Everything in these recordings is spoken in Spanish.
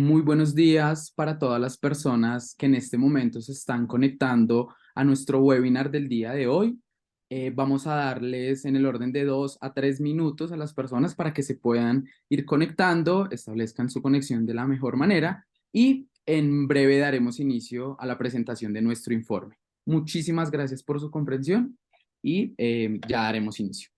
Muy buenos días para todas las personas que en este momento se están conectando a nuestro webinar del día de hoy. Vamos a darles en el orden de 2 a 3 minutos a las personas para que se puedan ir conectando, establezcan su conexión de la mejor manera y en breve daremos inicio a la presentación de nuestro informe. Muchísimas gracias por su comprensión y ya daremos inicio.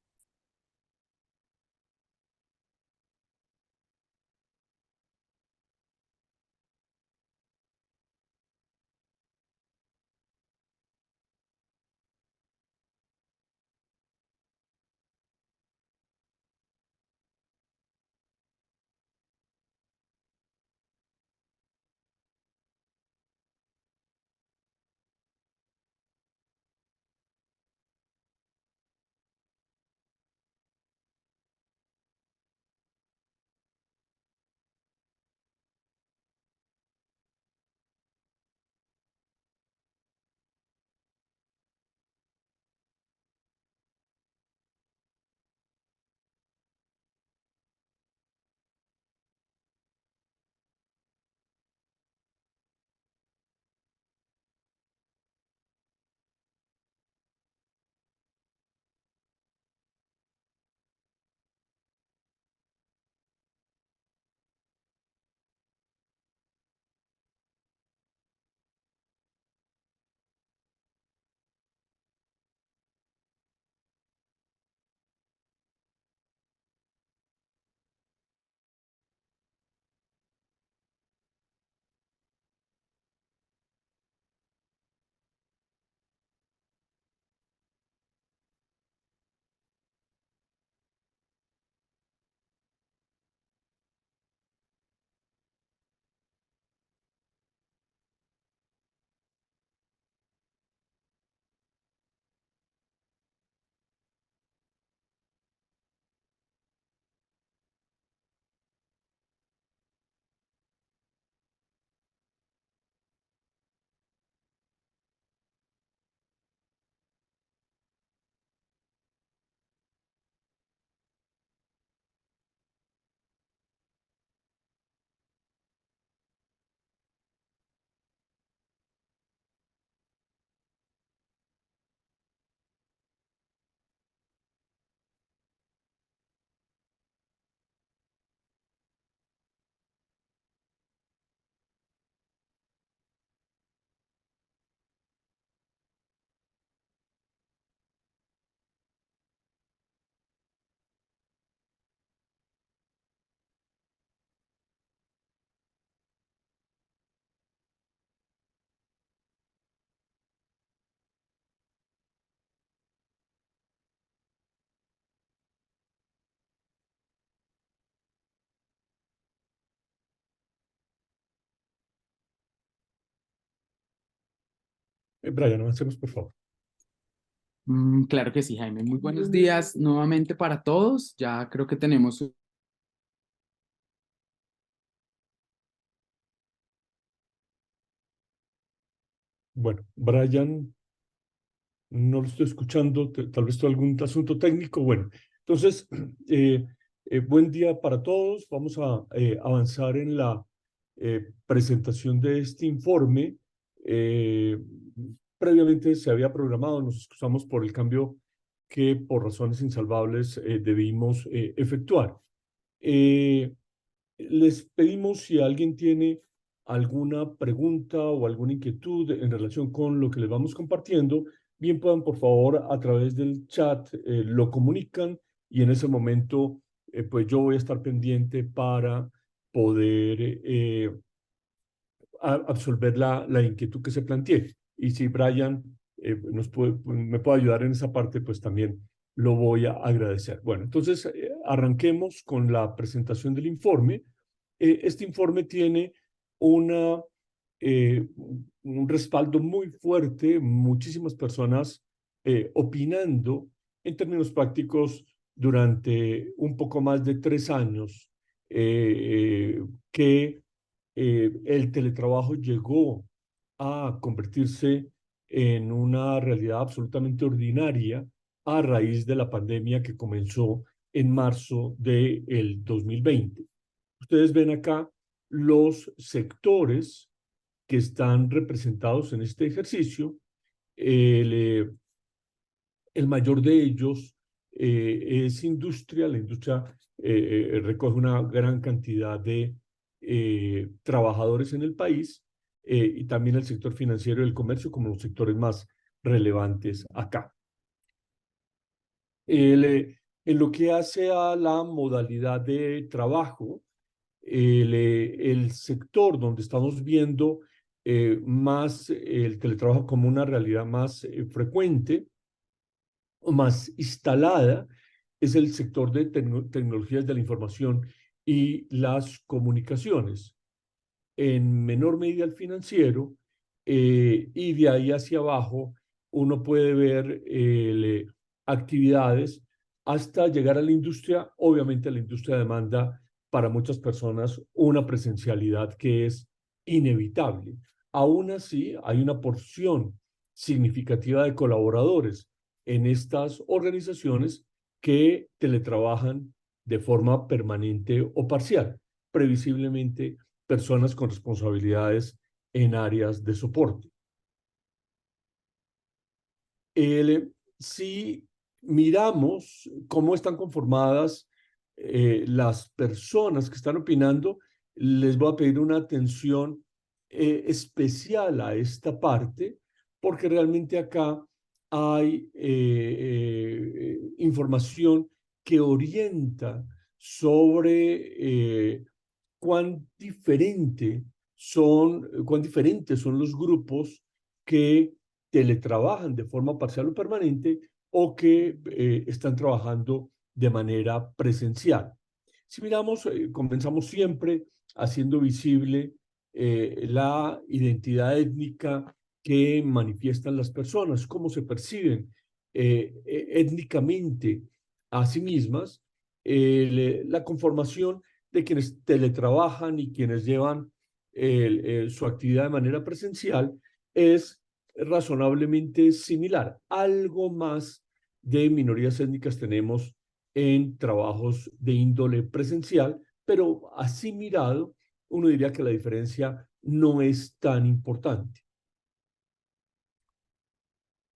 Brian, avancemos, por favor. Claro que sí, Jaime. Muy buenos días nuevamente para todos. Ya creo que tenemos. Bueno, Brian, no lo estoy escuchando, tal vez tuvo algún asunto técnico. Bueno, entonces, buen día para todos. Vamos a avanzar en la presentación de este informe. Eh, Previamente se había programado, nos excusamos por el cambio que por razones insalvables debimos efectuar. Eh, Les pedimos si alguien tiene alguna pregunta o alguna inquietud en relación con lo que les vamos compartiendo, bien puedan por favor a través del chat lo comunican y en ese momento pues yo voy a estar pendiente para poder absolver la inquietud que se plantee. Y si Brian me puede ayudar en esa parte, pues también lo voy a agradecer. Bueno, entonces arranquemos con la presentación del informe. Este informe tiene una, un respaldo muy fuerte, muchísimas personas opinando en términos prácticos durante un poco más de 3 años que el teletrabajo llegó a convertirse en una realidad absolutamente ordinaria a raíz de la pandemia que comenzó en marzo del 2020. Ustedes ven acá los sectores que están representados en este ejercicio. El mayor de ellos es industria. La industria recoge una gran cantidad de trabajadores en el país, y también el sector financiero y el comercio como los sectores más relevantes acá. En lo que hace a la modalidad de trabajo, el sector donde estamos viendo más el teletrabajo como una realidad más frecuente o más instalada es el sector de tecnologías de la información y las comunicaciones, en menor medida el financiero, y de ahí hacia abajo uno puede ver actividades hasta llegar a la industria. Obviamente la industria demanda para muchas personas una presencialidad que es inevitable. Aún así, hay una porción significativa de colaboradores en estas organizaciones que teletrabajan de forma permanente o parcial. Previsiblemente, personas con responsabilidades en áreas de soporte. Si miramos cómo están conformadas las personas que están opinando, les voy a pedir una atención especial a esta parte, porque realmente acá hay información que orienta sobre cuán diferentes son los grupos que teletrabajan de forma parcial o permanente o que están trabajando de manera presencial. Si miramos, comenzamos siempre haciendo visible la identidad étnica que manifiestan las personas, cómo se perciben étnicamente a sí mismas, la conformación de quienes teletrabajan y quienes llevan su actividad de manera presencial es razonablemente similar. Algo más de minorías étnicas tenemos en trabajos de índole presencial, pero así mirado, uno diría que la diferencia no es tan importante.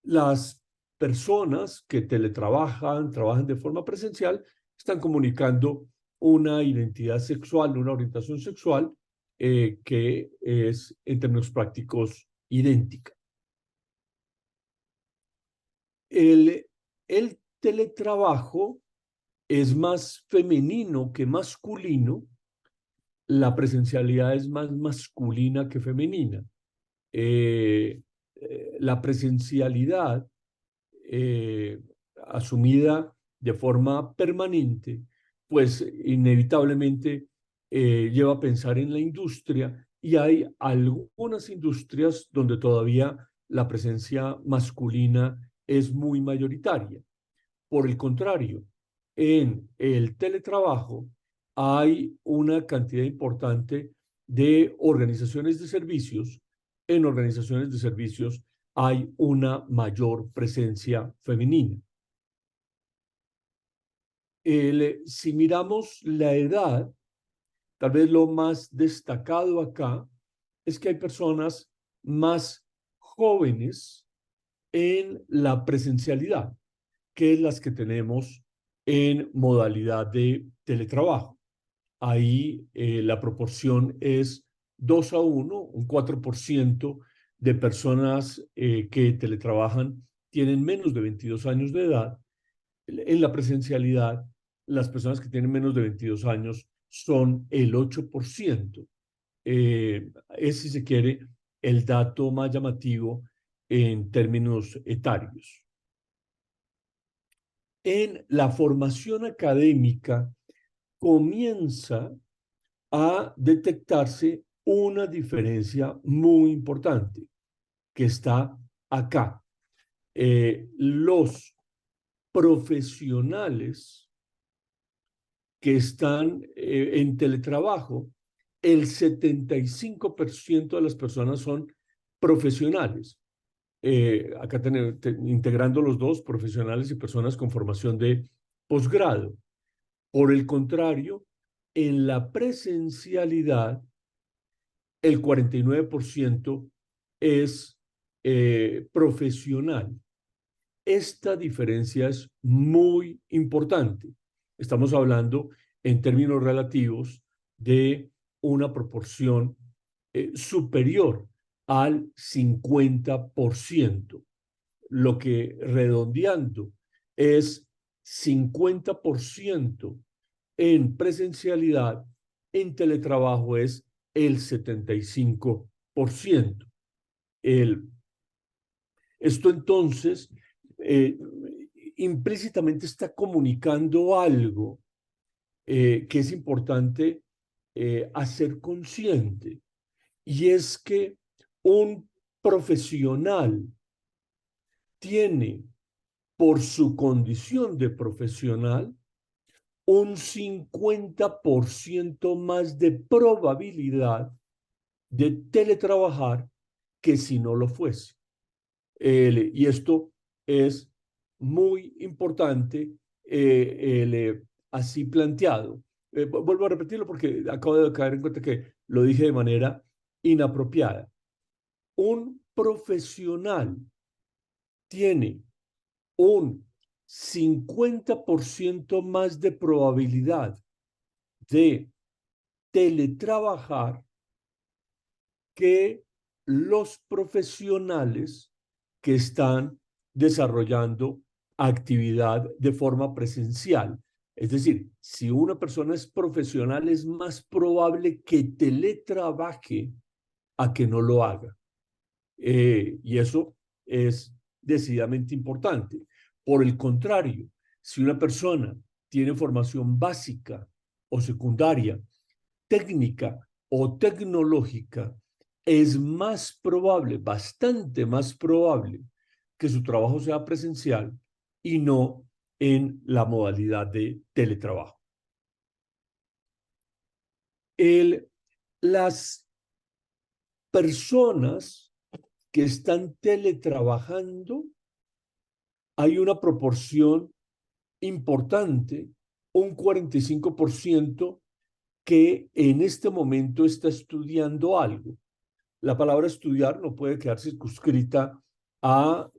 Las personas que teletrabajan, trabajan de forma presencial, están comunicando una identidad sexual, una orientación sexual que es, en términos prácticos, idéntica. El teletrabajo es más femenino que masculino. La presencialidad es más masculina que femenina. La presencialidad asumida de forma permanente, pues inevitablemente lleva a pensar en la industria, y hay algunas industrias donde todavía la presencia masculina es muy mayoritaria. Por el contrario, en el teletrabajo hay una cantidad importante de organizaciones de servicios. En organizaciones de servicios hay una mayor presencia femenina. Si miramos la edad, tal vez lo más destacado acá es que hay personas más jóvenes en la presencialidad que las que tenemos en modalidad de teletrabajo. Ahí la proporción es 2-1, un 4% de personas que teletrabajan tienen menos de 22 años de edad. En la presencialidad, las personas que tienen menos de 22 años son el 8%. Es, si se quiere, el dato más llamativo en términos etarios. En la formación académica comienza a detectarse una diferencia muy importante que está acá. Los profesionales que están en teletrabajo, el 75% de las personas son profesionales. Acá integrando los dos, profesionales y personas con formación de posgrado. Por el contrario, en la presencialidad, el 49% es profesional. Esta diferencia es muy importante. Estamos hablando en términos relativos de una proporción superior al 50%, lo que redondeando es 50% en presencialidad, en teletrabajo es el 75%. Esto entonces implícitamente está comunicando algo que es importante hacer consciente, y es que un profesional tiene, por su condición de profesional, un 50% más de probabilidad de teletrabajar que si no lo fuese. Y esto es muy importante así planteado. Vuelvo a repetirlo porque acabo de caer en cuenta que lo dije de manera inapropiada. Un profesional tiene un 50% más de probabilidad de teletrabajar que los profesionales que están desarrollando actividad de forma presencial. Es decir, si una persona es profesional, es más probable que teletrabaje a que no lo haga. Y eso es decididamente importante. Por el contrario, si una persona tiene formación básica o secundaria, técnica o tecnológica, es más probable, bastante más probable, que su trabajo sea presencial y no en la modalidad de teletrabajo. Las personas que están teletrabajando, hay una proporción importante, un 45%, que en este momento está estudiando algo. La palabra estudiar no puede quedar circunscrita a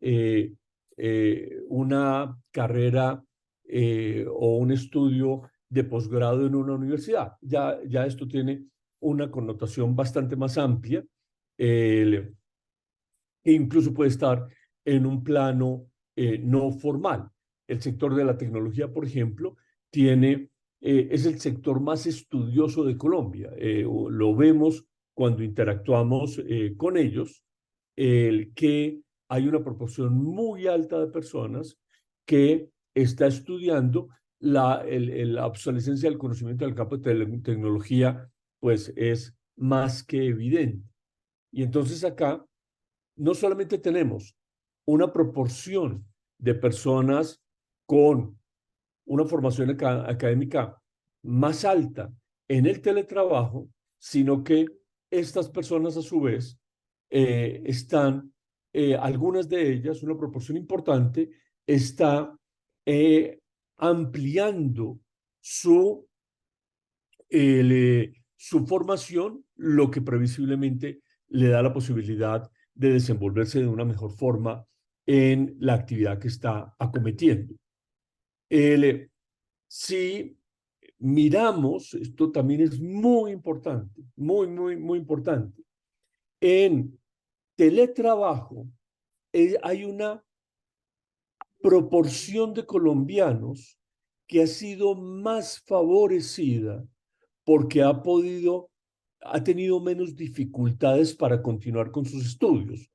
una carrera o un estudio de posgrado en una universidad. Ya esto tiene una connotación bastante más amplia, e incluso puede estar en un plano no formal. El sector de la tecnología, por ejemplo, es el sector más estudioso de Colombia. Lo vemos cuando interactuamos con ellos, que hay una proporción muy alta de personas que está estudiando la obsolescencia del conocimiento del campo de tecnología, pues es más que evidente. Y entonces acá no solamente tenemos una proporción de personas con una formación académica más alta en el teletrabajo, sino que estas personas a su vez están, algunas de ellas, una proporción importante, está ampliando su formación, lo que previsiblemente le da la posibilidad de desenvolverse de una mejor forma en la actividad que está acometiendo. Si miramos, esto también es muy importante, muy importante. En teletrabajo hay una proporción de colombianos que ha sido más favorecida porque ha tenido menos dificultades para continuar con sus estudios.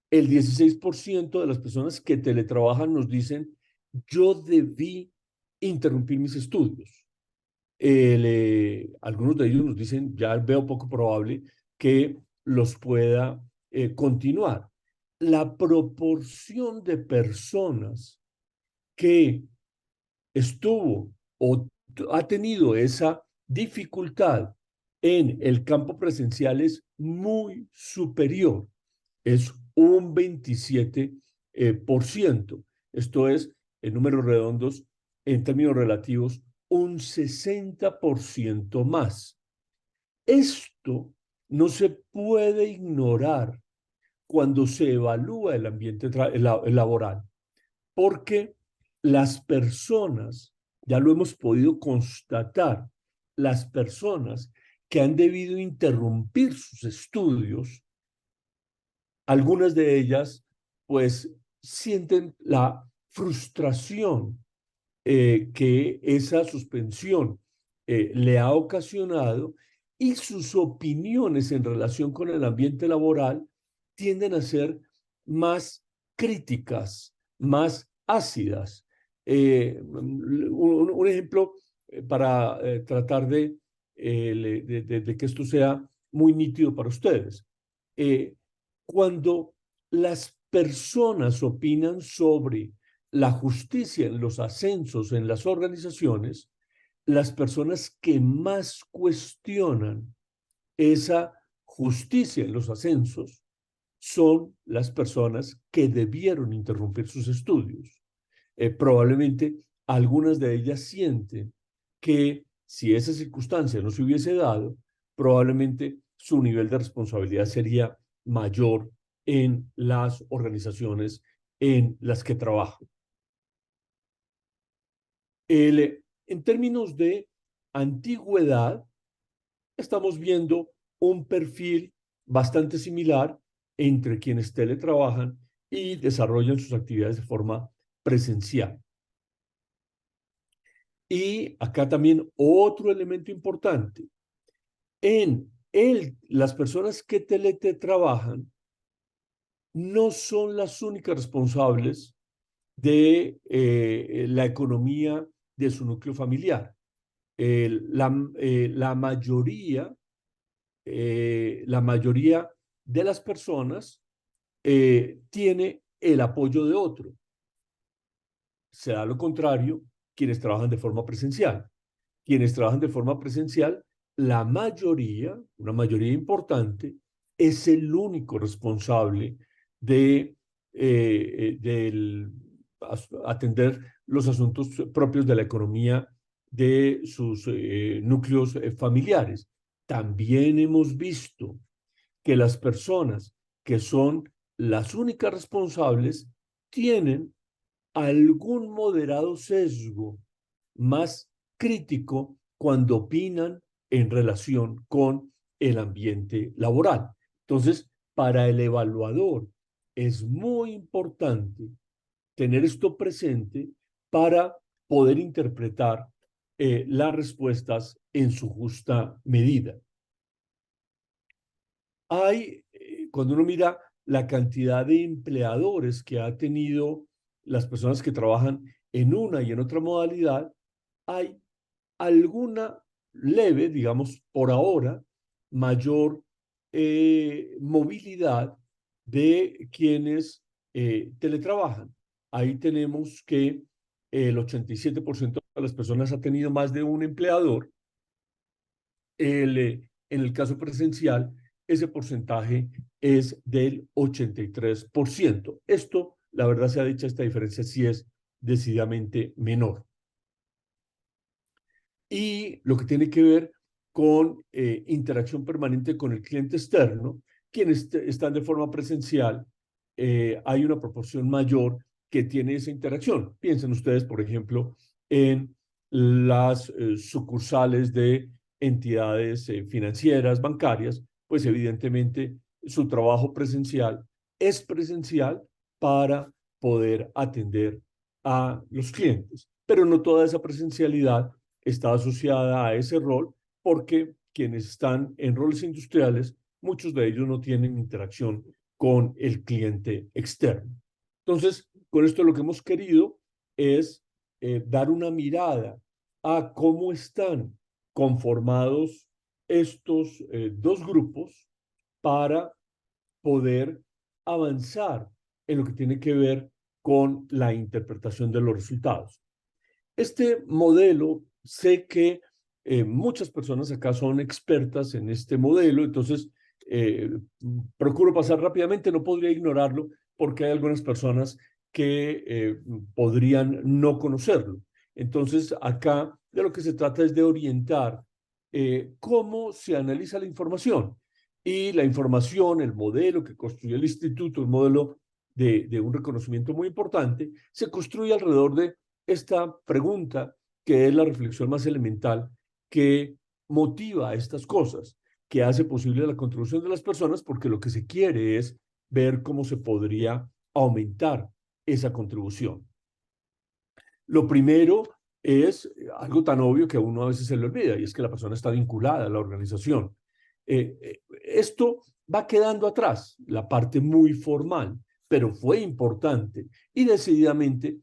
El 16% de las personas que teletrabajan nos dicen, yo debí interrumpir mis estudios. Algunos de ellos nos dicen, ya veo poco probable que los pueda continuar. La proporción de personas que estuvo o ha tenido esa dificultad en el campo presencial es muy superior, es un 27%. Esto es, en números redondos, en términos relativos, un 60% más. Esto no se puede ignorar cuando se evalúa el ambiente laboral, porque las personas, ya lo hemos podido constatar, las personas que han debido interrumpir sus estudios, algunas de ellas pues sienten la frustración que esa suspensión le ha ocasionado, y sus opiniones en relación con el ambiente laboral tienden a ser más críticas, más ácidas. Un ejemplo para tratar de que esto sea muy nítido para ustedes. Eh, Cuando las personas opinan sobre la justicia en los ascensos en las organizaciones, las personas que más cuestionan esa justicia en los ascensos son las personas que debieron interrumpir sus estudios. Probablemente algunas de ellas sienten que si esa circunstancia no se hubiese dado, probablemente su nivel de responsabilidad sería mayor en las organizaciones en las que trabajan. En términos de antigüedad, estamos viendo un perfil bastante similar entre quienes teletrabajan y desarrollan sus actividades de forma presencial. Y acá también otro elemento importante. Las personas que teletrabajan no son las únicas responsables de la economía de su núcleo familiar. La mayoría de las personas tiene el apoyo de otro. Se da lo contrario quienes trabajan de forma presencial. Quienes trabajan de forma presencial, la mayoría, una mayoría importante, es el único responsable de atender los asuntos propios de la economía de sus núcleos familiares. También hemos visto que las personas que son las únicas responsables tienen algún moderado sesgo más crítico cuando opinan en relación con el ambiente laboral. Entonces, para el evaluador es muy importante tener esto presente para poder interpretar las respuestas en su justa medida. Cuando uno mira la cantidad de empleadores que ha tenido las personas que trabajan en una y en otra modalidad, hay alguna leve, digamos, por ahora, mayor movilidad de quienes teletrabajan. Ahí tenemos que el 87% de las personas ha tenido más de un empleador. En el caso presencial, ese porcentaje es del 83%. Esto, la verdad sea dicha, esta diferencia sí es decididamente menor. Y lo que tiene que ver con interacción permanente con el cliente externo, quienes están de forma presencial, hay una proporción mayor que tiene esa interacción. Piensen ustedes, por ejemplo, en las sucursales de entidades financieras, bancarias, pues evidentemente su trabajo presencial es presencial para poder atender a los clientes, pero no toda esa presencialidad está asociada a ese rol, porque quienes están en roles industriales, muchos de ellos no tienen interacción con el cliente externo. Entonces, con esto lo que hemos querido es dar una mirada a cómo están conformados estos dos grupos para poder avanzar en lo que tiene que ver con la interpretación de los resultados. Este modelo, sé que muchas personas acá son expertas en este modelo, entonces eh, procuro pasar rápidamente, no podría ignorarlo porque hay algunas personas que podrían no conocerlo. Entonces, acá de lo que se trata es de orientar cómo se analiza la información y la información, el modelo que construye el instituto, un modelo de un reconocimiento muy importante, se construye alrededor de esta pregunta que es la reflexión más elemental que motiva estas cosas, que hace posible la contribución de las personas, porque lo que se quiere es ver cómo se podría aumentar esa contribución. Lo primero es algo tan obvio que a uno a veces se le olvida, y es que la persona está vinculada a la organización. Esto va quedando atrás, la parte muy formal, pero fue importante y decididamente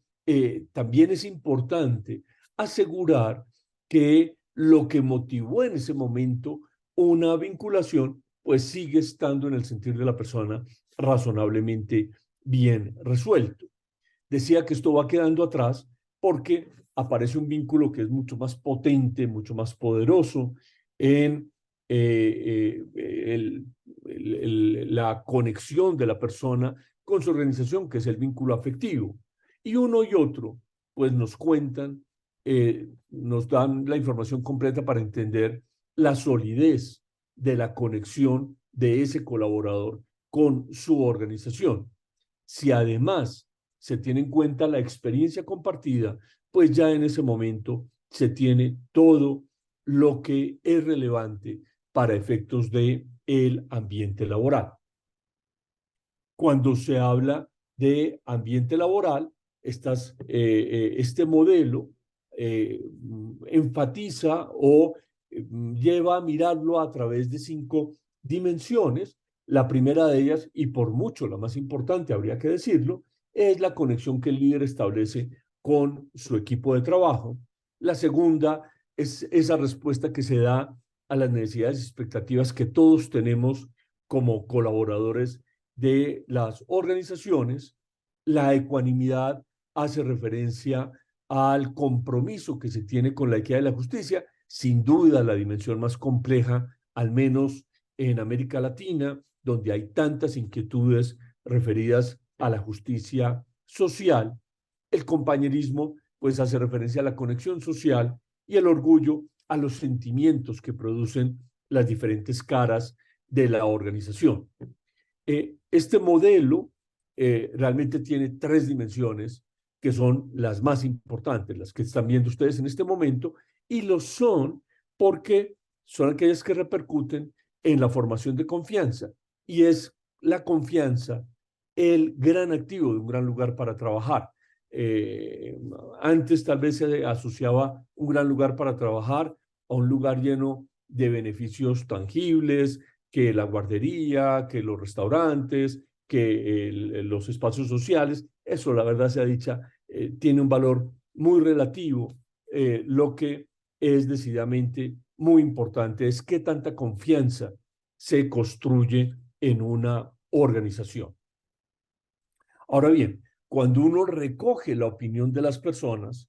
también es importante asegurar que lo que motivó en ese momento una vinculación, pues sigue estando en el sentir de la persona razonablemente bien resuelto. Decía que esto va quedando atrás porque aparece un vínculo que es mucho más potente, mucho más poderoso en la conexión de la persona con su organización, que es el vínculo afectivo. Y uno y otro, pues nos cuentan, nos dan la información completa para entender la solidez de la conexión de ese colaborador con su organización. Si además se tiene en cuenta la experiencia compartida, pues ya en ese momento se tiene todo lo que es relevante para efectos de el ambiente laboral. Cuando se habla de ambiente laboral, este modelo enfatiza o lleva a mirarlo a través de 5 dimensiones. La primera de ellas, y por mucho la más importante, habría que decirlo, es la conexión que el líder establece con su equipo de trabajo. La segunda es esa respuesta que se da a las necesidades y expectativas que todos tenemos como colaboradores de las organizaciones. La ecuanimidad hace referencia al compromiso que se tiene con la equidad y la justicia, sin duda la dimensión más compleja, al menos en América Latina, donde hay tantas inquietudes referidas a la justicia social. El compañerismo, pues, hace referencia a la conexión social, y el orgullo a los sentimientos que producen las diferentes caras de la organización. Este modelo realmente tiene 3 dimensiones que son las más importantes, las que están viendo ustedes en este momento, y lo son porque son aquellas que repercuten en la formación de confianza, y es la confianza el gran activo de un gran lugar para trabajar. Eh, Antes tal vez se asociaba un gran lugar para trabajar a un lugar lleno de beneficios tangibles, que la guardería, que los restaurantes, que los espacios sociales. Eso, la verdad sea dicha, tiene un valor muy relativo. Lo que es decididamente muy importante es qué tanta confianza se construye en una organización. Ahora bien, cuando uno recoge la opinión de las personas,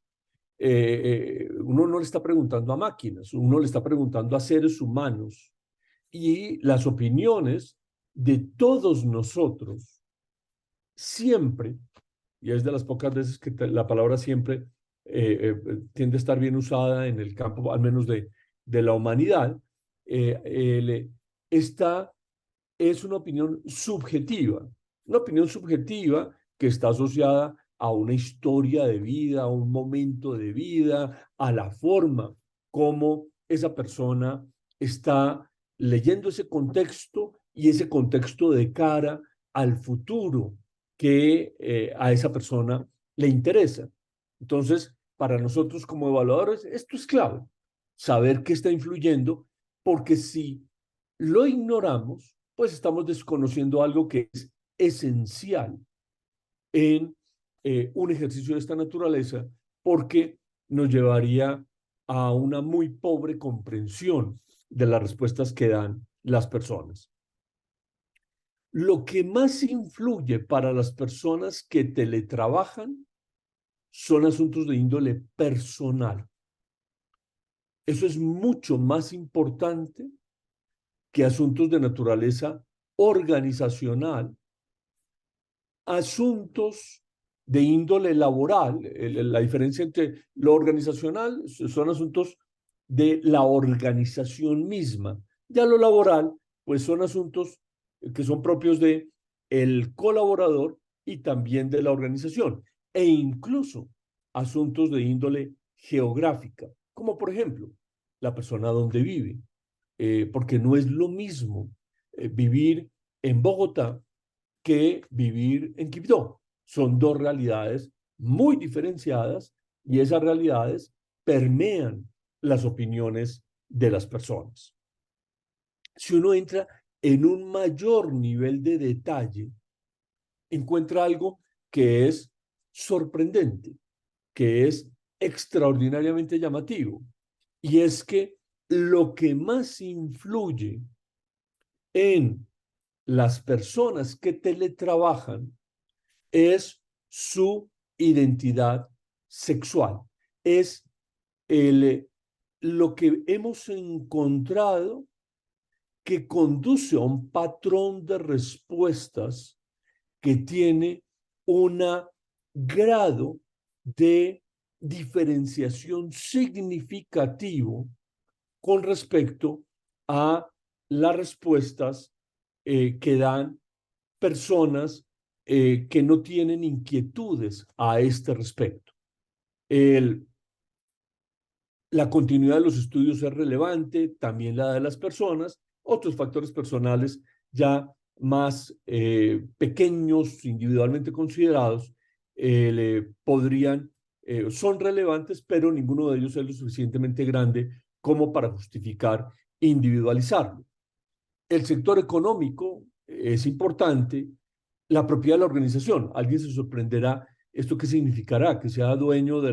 uno no le está preguntando a máquinas, uno le está preguntando a seres humanos, y las opiniones de todos nosotros siempre, y es de las pocas veces que la palabra siempre tiende a estar bien usada en el campo, al menos de la humanidad, esta es una opinión subjetiva que está asociada a una historia de vida, a un momento de vida, a la forma como esa persona está leyendo ese contexto, y ese contexto de cara al futuro que a esa persona le interesa. Entonces, para nosotros como evaluadores, esto es clave, saber qué está influyendo, porque si lo ignoramos, pues estamos desconociendo algo que es esencial en un ejercicio de esta naturaleza, porque nos llevaría a una muy pobre comprensión de las respuestas que dan las personas. Lo que más influye para las personas que teletrabajan son asuntos de índole personal. Eso es mucho más importante que asuntos de naturaleza organizacional. Asuntos de índole laboral, la diferencia entre lo organizacional son asuntos de la organización misma. Ya lo laboral pues son asuntos que son propios de el colaborador y también de la organización, e incluso asuntos de índole geográfica, como por ejemplo la persona donde vive, porque no es lo mismo vivir en Bogotá que vivir en Quibdó. Son dos realidades muy diferenciadas y esas realidades permean las opiniones de las personas. Si uno entra en un mayor nivel de detalle, encuentra algo que es sorprendente, que es extraordinariamente llamativo, y es que lo que más influye en las personas que teletrabajan es su identidad sexual, es lo que hemos encontrado que conduce a un patrón de respuestas que tiene un grado de diferenciación significativo con respecto a las respuestas que dan personas que no tienen inquietudes a este respecto. La continuidad de los estudios es relevante, también la de las personas, otros factores personales ya más pequeños, individualmente considerados, son relevantes, pero ninguno de ellos es lo suficientemente grande como para justificar individualizarlo. El sector económico es importante, la propiedad de la organización. Alguien se sorprenderá, ¿esto qué significará? Que sea dueño de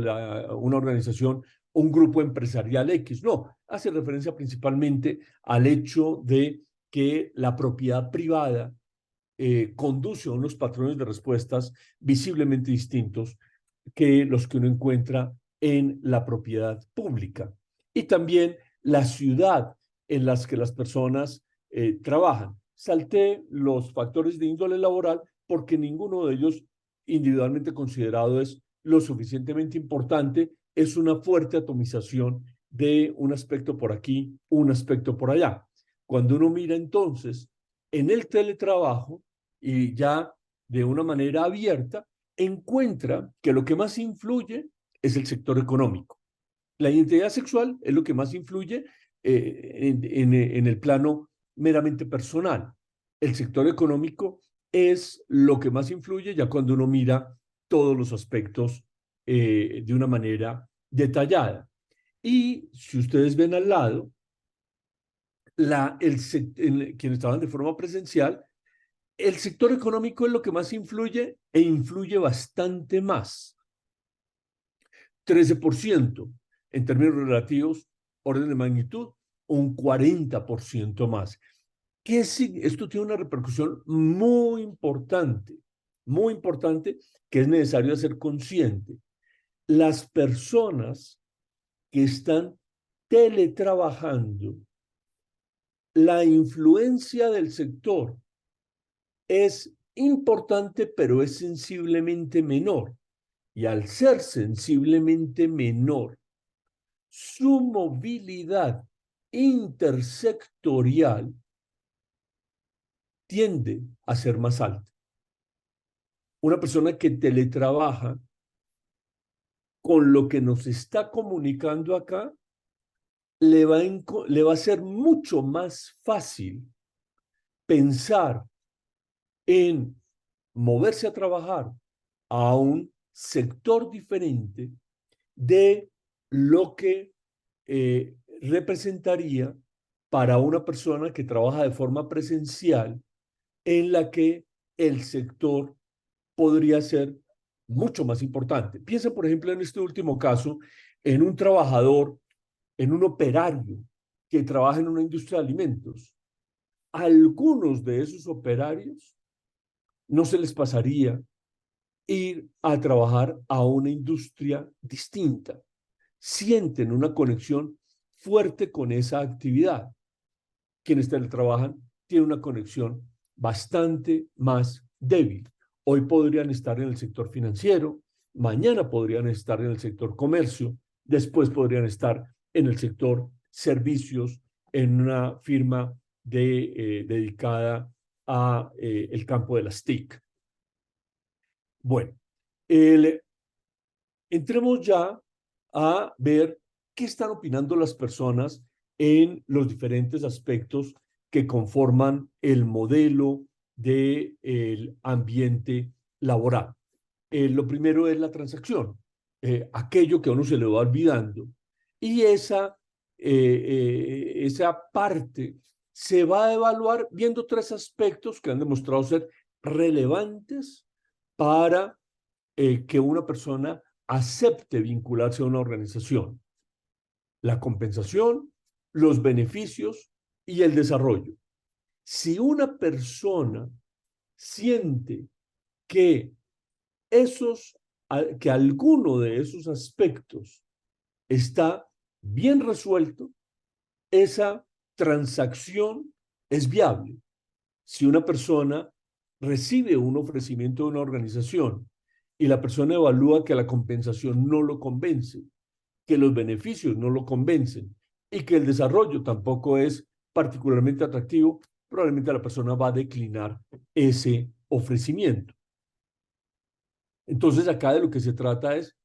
una organización, un grupo empresarial X. No, hace referencia principalmente al hecho de que la propiedad privada conduce a unos patrones de respuestas visiblemente distintos que los que uno encuentra en la propiedad pública. Y también la ciudad en las que las personas trabajan. Salté los factores de índole laboral porque ninguno de ellos individualmente considerado es lo suficientemente importante, es una fuerte atomización de un aspecto por aquí, un aspecto por allá. Cuando uno mira entonces en el teletrabajo y ya de una manera abierta, encuentra que lo que más influye es el sector económico. La identidad sexual es lo que más influye en el plano meramente personal. El sector económico es lo que más influye ya cuando uno mira todos los aspectos de una manera detallada. Y si ustedes ven al lado, quienes trabajan de forma presencial, el sector económico es lo que más influye e influye bastante más. 13% en términos relativos, orden de magnitud, un 40% más. Esto tiene una repercusión muy importante, que es necesario hacer consciente. Las personas que están teletrabajando, la influencia del sector es importante, pero es sensiblemente menor. Y al ser sensiblemente menor, su movilidad intersectorial tiende a ser más alta. Una persona que teletrabaja con lo que nos está comunicando acá, le va a ser mucho más fácil pensar en moverse a trabajar a un sector diferente de lo que representaría para una persona que trabaja de forma presencial, en la que el sector podría ser mucho más importante. Piensa, por ejemplo, en este último caso, en un trabajador, en un operario que trabaja en una industria de alimentos. Algunos de esos operarios no se les pasaría ir a trabajar a una industria distinta. Sienten una conexión fuerte con esa actividad. Quienes teletrabajan tienen una conexión bastante más débil. Hoy podrían estar en el sector financiero, mañana podrían estar en el sector comercio, después podrían estar en el sector servicios, en una firma dedicada a el campo de las TIC. Bueno, el, entremos ya a ver qué están opinando las personas en los diferentes aspectos que conforman el modelo del ambiente laboral. Lo primero es la transacción, aquello que a uno se le va olvidando. Y esa parte se va a evaluar viendo tres aspectos que han demostrado ser relevantes para que una persona acepte vincularse a una organización: la compensación, los beneficios y el desarrollo. Si una persona siente que que alguno de esos aspectos está bien resuelto, esa transacción es viable. Si una persona recibe un ofrecimiento de una organización y la persona evalúa que la compensación no lo convence, que los beneficios no lo convencen y que el desarrollo tampoco es particularmente atractivo, probablemente la persona va a declinar ese ofrecimiento. Entonces, acá de lo que se trata es,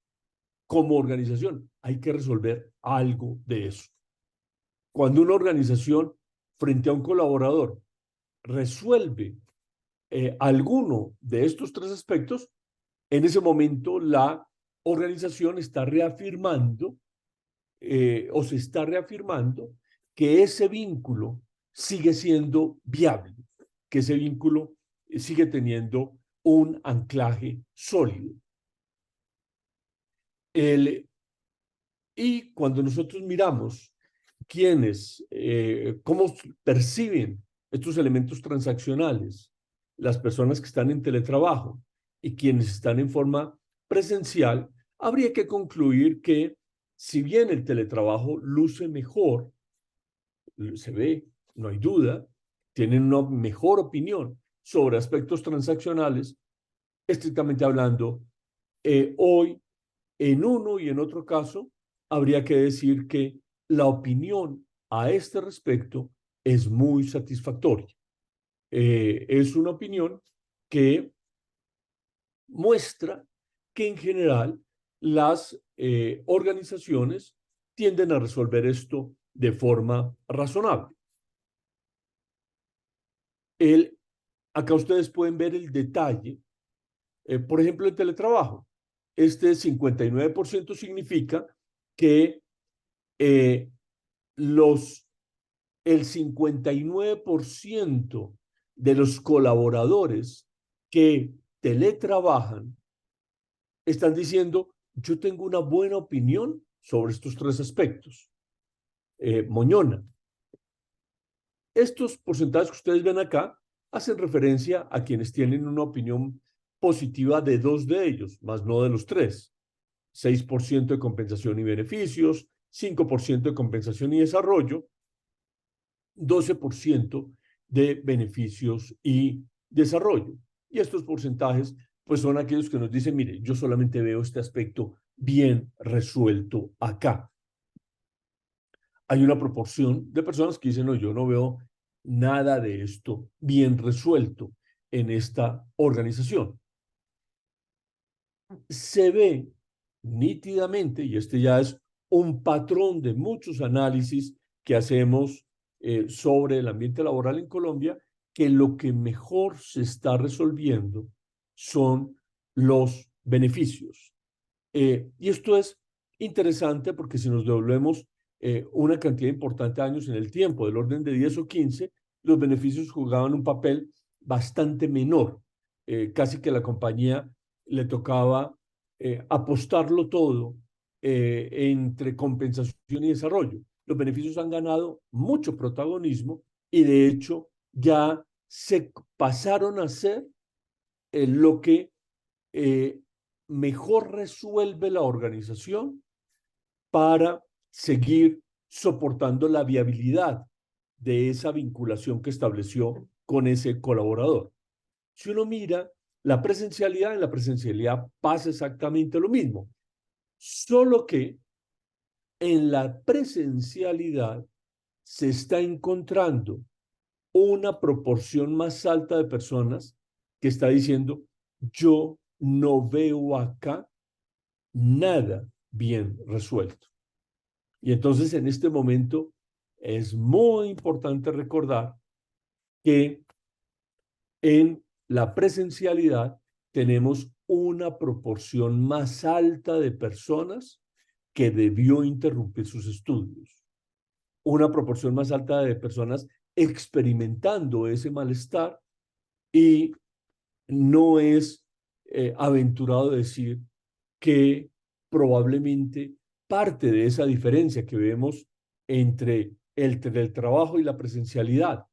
como organización, hay que resolver algo de eso. Cuando una organización, frente a un colaborador, resuelve alguno de estos tres aspectos, en ese momento la organización está reafirmando o se está reafirmando que ese vínculo sigue siendo viable, que ese vínculo sigue teniendo un anclaje sólido. Y cuando nosotros miramos cómo perciben estos elementos transaccionales las personas que están en teletrabajo y quienes están en forma presencial, habría que concluir que si bien el teletrabajo luce mejor, se ve, no hay duda, tienen una mejor opinión sobre aspectos transaccionales, estrictamente hablando, hoy en uno y en otro caso, habría que decir que la opinión a este respecto es muy satisfactoria. Es una opinión que muestra que en general las organizaciones tienden a resolver esto de forma razonable. Acá ustedes pueden ver el detalle. Por ejemplo, el teletrabajo. Este 59% significa que eh, el 59% de los colaboradores que teletrabajan están diciendo: yo tengo una buena opinión sobre estos tres aspectos. Moñona. Estos porcentajes que ustedes ven acá hacen referencia a quienes tienen una opinión positiva de dos de ellos, más no de los tres. 6% de compensación y beneficios, 5% de compensación y desarrollo, 12% de beneficios y desarrollo. Y estos porcentajes, pues son aquellos que nos dicen: mire, yo solamente veo este aspecto bien resuelto acá. Hay una proporción de personas que dicen: no, yo no veo nada de esto bien resuelto en esta organización. Se ve nítidamente, y este ya es un patrón de muchos análisis que hacemos sobre el ambiente laboral en Colombia, que lo que mejor se está resolviendo son los beneficios. Y esto es interesante porque si nos devolvemos una cantidad importante de años en el tiempo, del orden de 10 o 15, los beneficios jugaban un papel bastante menor. Casi que la compañía le tocaba apostarlo todo entre compensación y desarrollo. Los beneficios han ganado mucho protagonismo y de hecho ya se pasaron a ser lo que mejor resuelve la organización para seguir soportando la viabilidad de esa vinculación que estableció con ese colaborador. Si uno mira la presencialidad, en la presencialidad pasa exactamente lo mismo, solo que en la presencialidad se está encontrando una proporción más alta de personas que está diciendo, yo no veo acá nada bien resuelto. Y entonces en este momento es muy importante recordar que en la presencialidad tenemos una proporción más alta de personas que debió interrumpir sus estudios, una proporción más alta de personas experimentando ese malestar y no es aventurado decir que probablemente parte de esa diferencia que vemos entre el teletrabajo y la presencialidad,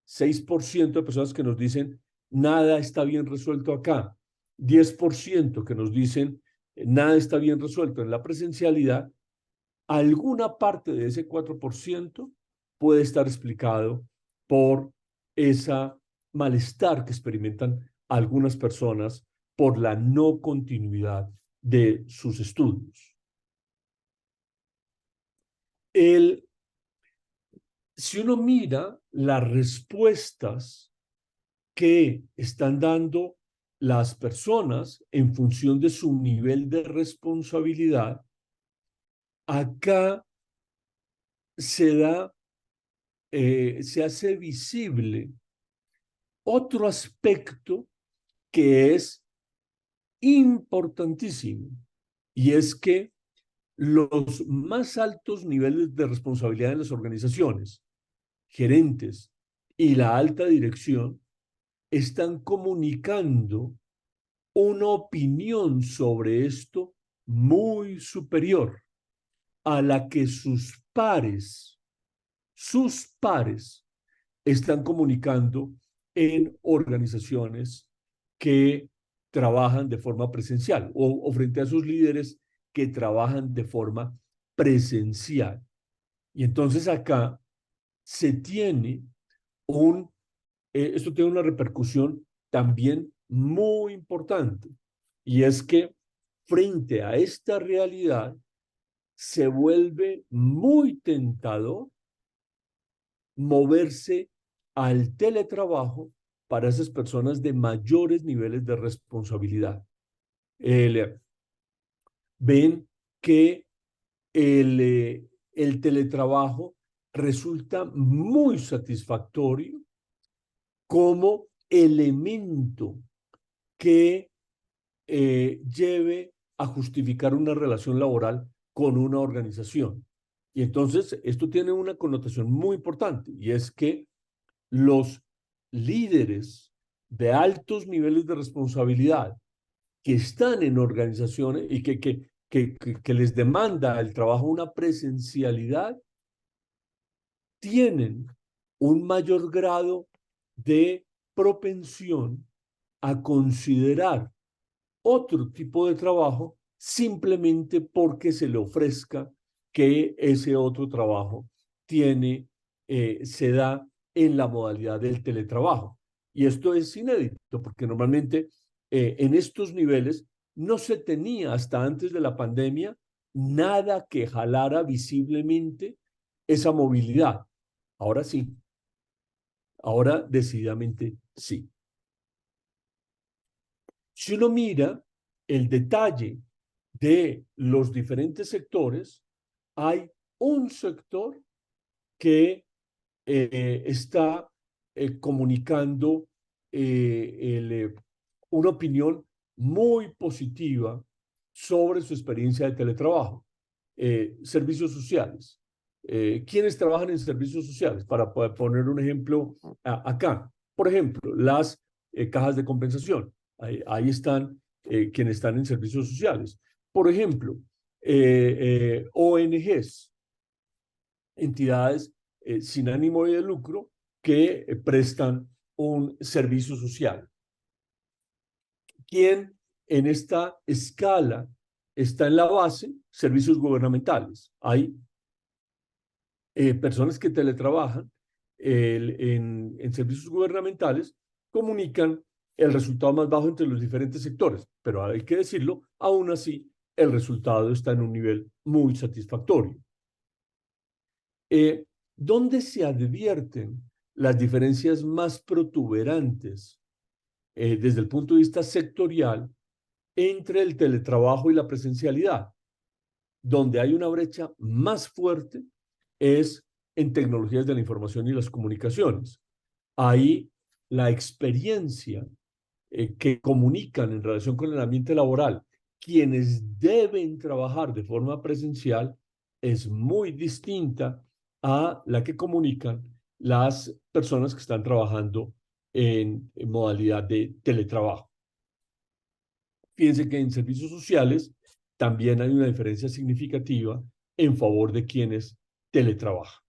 6% de personas que nos dicen nada está bien resuelto acá, 10% que nos dicen nada está bien resuelto en la presencialidad, alguna parte de ese 4% puede estar explicado por esa malestar que experimentan algunas personas por la no continuidad de sus estudios. Si uno mira las respuestas que están dando las personas en función de su nivel de responsabilidad, acá se da, se hace visible otro aspecto que es importantísimo, y es que los más altos niveles de responsabilidad en las organizaciones, gerentes y la alta dirección, están comunicando una opinión sobre esto muy superior a la que sus pares están comunicando en organizaciones que trabajan de forma presencial o frente a sus líderes que trabajan de forma presencial. Y entonces acá se tiene esto tiene una repercusión también muy importante, y es que frente a esta realidad se vuelve muy tentador moverse al teletrabajo para esas personas de mayores niveles de responsabilidad. Ven que el teletrabajo resulta muy satisfactorio como elemento que lleve a justificar una relación laboral con una organización. Y entonces esto tiene una connotación muy importante, y es que los líderes de altos niveles de responsabilidad que están en organizaciones y que les demanda el trabajo una presencialidad, tienen un mayor grado de propensión a considerar otro tipo de trabajo simplemente porque se le ofrezca que ese otro trabajo se da en la modalidad del teletrabajo. Y esto es inédito porque normalmente en estos niveles no se tenía hasta antes de la pandemia nada que jalara visiblemente esa movilidad. Ahora sí, ahora decididamente sí. Si uno mira el detalle de los diferentes sectores, hay un sector que está comunicando una opinión muy positiva sobre su experiencia de teletrabajo. Servicios sociales. ¿Quiénes trabajan en servicios sociales? Para poder poner un ejemplo acá. Por ejemplo, las cajas de compensación. Ahí están quienes están en servicios sociales. Por ejemplo, ONGs, entidades sin ánimo de lucro que prestan un servicio social. ¿Quién en esta escala está en la base? Servicios gubernamentales. Hay personas que teletrabajan en servicios gubernamentales, comunican el resultado más bajo entre los diferentes sectores, pero hay que decirlo, aún así el resultado está en un nivel muy satisfactorio. ¿Dónde se advierten las diferencias más protuberantes desde el punto de vista sectorial entre el teletrabajo y la presencialidad. Donde hay una brecha más fuerte es en tecnologías de la información y las comunicaciones. Ahí la experiencia que comunican en relación con el ambiente laboral quienes deben trabajar de forma presencial es muy distinta a la que comunican las personas que están trabajando en modalidad de teletrabajo. Fíjense que en servicios sociales también hay una diferencia significativa en favor de quienes teletrabajan.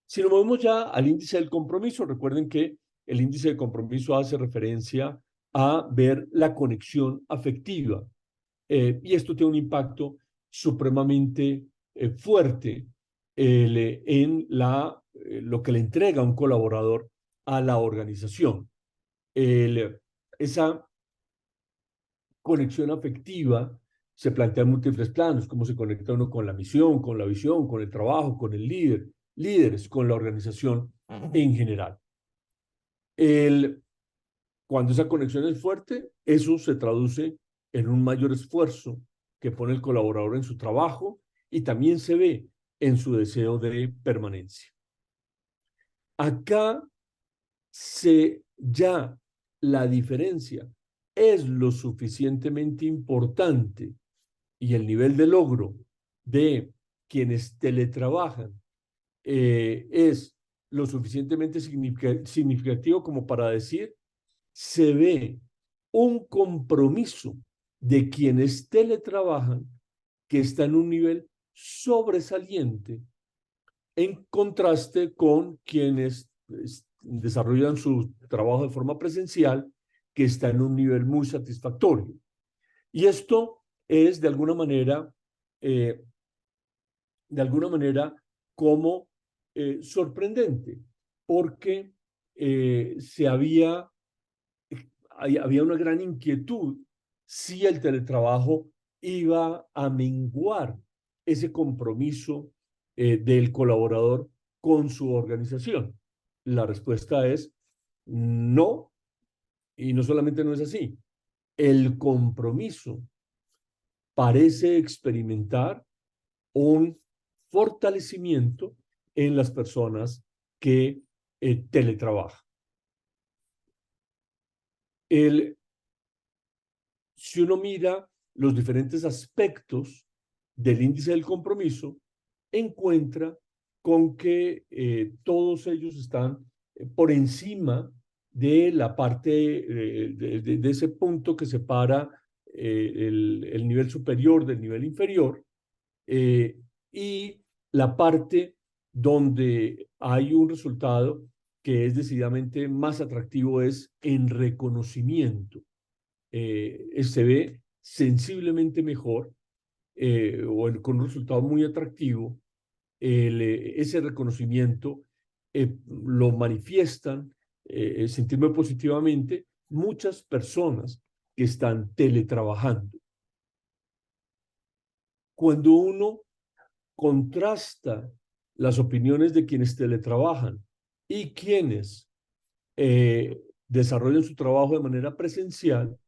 Si nos movemos ya al índice del compromiso, recuerden que el índice de compromiso hace referencia a ver la conexión afectiva y esto tiene un impacto supremamente fuerte en lo que le entrega un colaborador a la organización. Esa conexión afectiva se plantea en múltiples planos, cómo se conecta uno con la misión, con la visión, con el trabajo, con el líder, líderes, con la organización en general. Cuando esa conexión es fuerte, eso se traduce en un mayor esfuerzo que pone el colaborador en su trabajo y también se ve en su deseo de permanencia. Acá ya la diferencia es lo suficientemente importante y el nivel de logro de quienes teletrabajan es lo suficientemente significativo como para decir, se ve un compromiso de quienes teletrabajan que está en un nivel sobresaliente en contraste con quienes desarrollan su trabajo de forma presencial que está en un nivel muy satisfactorio. Y esto es eh, de alguna manera como sorprendente, porque había una gran inquietud si el teletrabajo iba a menguar ese compromiso del colaborador con su organización. La respuesta es no, y no solamente no es así. El compromiso parece experimentar un fortalecimiento en las personas que teletrabajan. Si uno mira los diferentes aspectos del índice del compromiso, encuentra con que todos ellos están por encima de la parte, de ese punto que separa el nivel superior del nivel inferior, y la parte donde hay un resultado que es decididamente más atractivo es en reconocimiento. Se ve sensiblemente mejor con un resultado muy atractivo. Ese reconocimiento lo manifiestan, sentirme positivamente, muchas personas que están teletrabajando. Cuando uno contrasta las opiniones de quienes teletrabajan y quienes desarrollan su trabajo de manera presencial,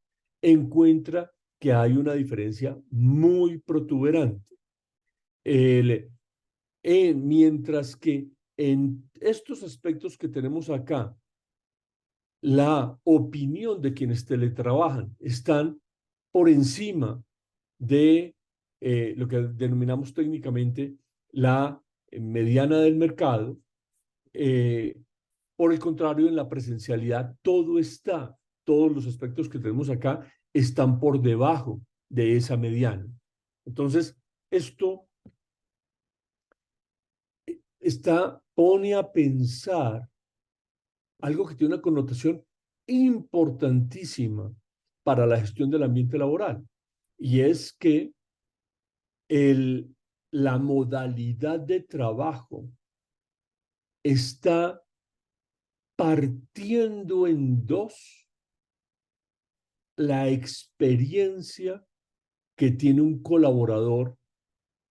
encuentra que hay una diferencia muy protuberante. Mientras que en estos aspectos que tenemos acá, la opinión de quienes teletrabajan están por encima de lo que denominamos técnicamente la mediana del mercado. Por el contrario, en la presencialidad todos los aspectos que tenemos acá están por debajo de esa mediana. Entonces, esto pone a pensar algo que tiene una connotación importantísima para la gestión del ambiente laboral, y es que la modalidad de trabajo está partiendo en dos la experiencia que tiene un colaborador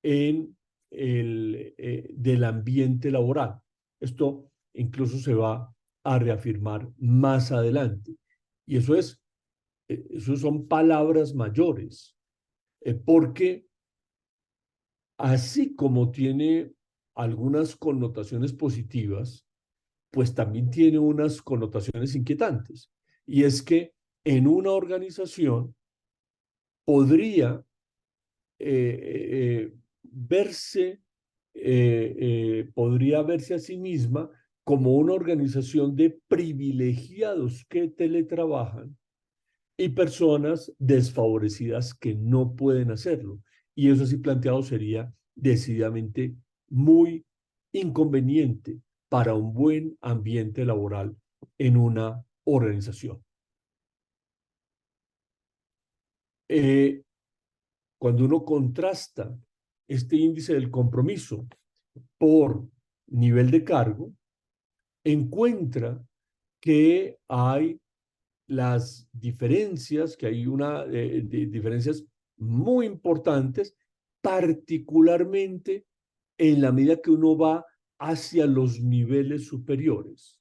en del ambiente laboral. Esto incluso se va a reafirmar más adelante. Y eso son palabras mayores, porque así como tiene algunas connotaciones positivas, pues también tiene unas connotaciones inquietantes. Y es que en una organización podría verse, podría verse a sí misma como una organización de privilegiados que teletrabajan y personas desfavorecidas que no pueden hacerlo. Y eso así planteado sería decididamente muy inconveniente para un buen ambiente laboral en una organización. Eh, Cuando uno contrasta este índice del compromiso por nivel de cargo, encuentra que hay las diferencias, que hay diferencias muy importantes, particularmente en la medida que uno va hacia los niveles superiores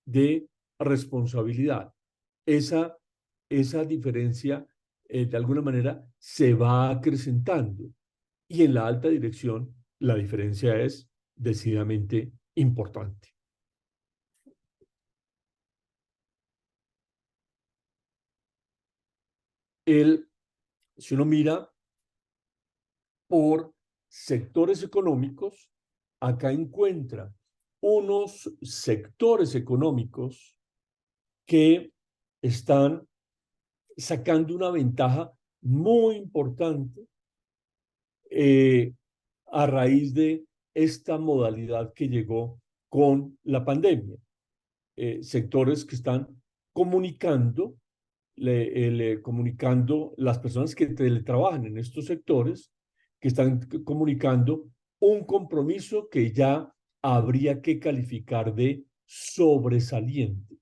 de responsabilidad. Esa, esa diferencia, de alguna manera, se va acrecentando. Y en la alta dirección, la diferencia es decididamente importante. El, si uno mira por sectores económicos, acá encuentra unos sectores económicos que están sacando una ventaja muy importante eh, a raíz de esta modalidad que llegó con la pandemia. Sectores que están comunicando, comunicando las personas que teletrabajan en estos sectores, que están comunicando un compromiso que ya habría que calificar de sobresaliente.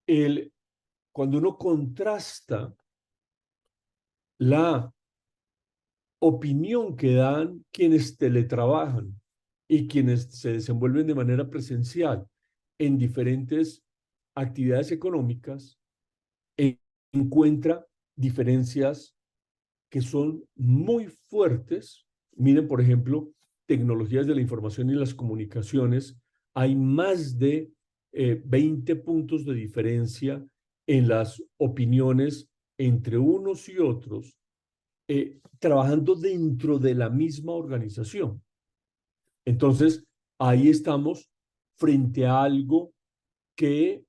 El, Cuando uno contrasta la opinión que dan quienes teletrabajan y quienes se desenvuelven de manera presencial en diferentes actividades económicas, encuentra diferencias que son muy fuertes. Miren, por ejemplo, tecnologías de la información y las comunicaciones. Hay más de 20 puntos de diferencia en las opiniones entre unos y otros, trabajando dentro de la misma organización. Entonces, ahí estamos frente a algo que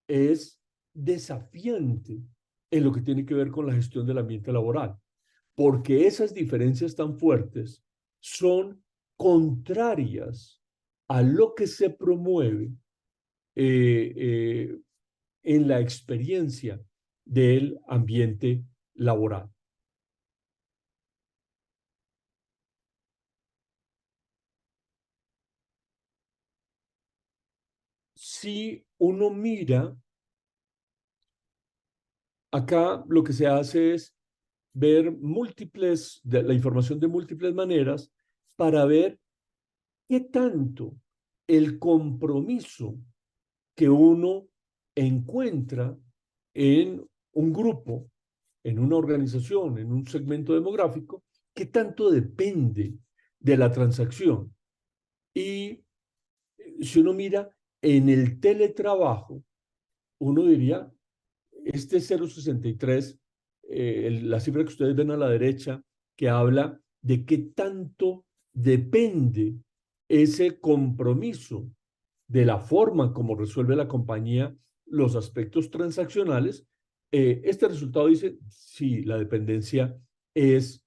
es desafiante en lo que tiene que ver con la gestión del ambiente laboral, porque esas diferencias tan fuertes son contrarias a lo que se promueve eh, eh, en la experiencia del ambiente laboral. Si uno mira, acá lo que se hace es ver la información de múltiples maneras para ver qué tanto el compromiso que uno encuentra en un grupo, en una organización, en un segmento demográfico, qué tanto depende de la transacción. Y si uno mira en el teletrabajo, uno diría, este 0,63, la cifra que ustedes ven a la derecha, que habla de qué tanto depende ese compromiso de la forma como resuelve la compañía los aspectos transaccionales, este resultado dice, sí, la dependencia es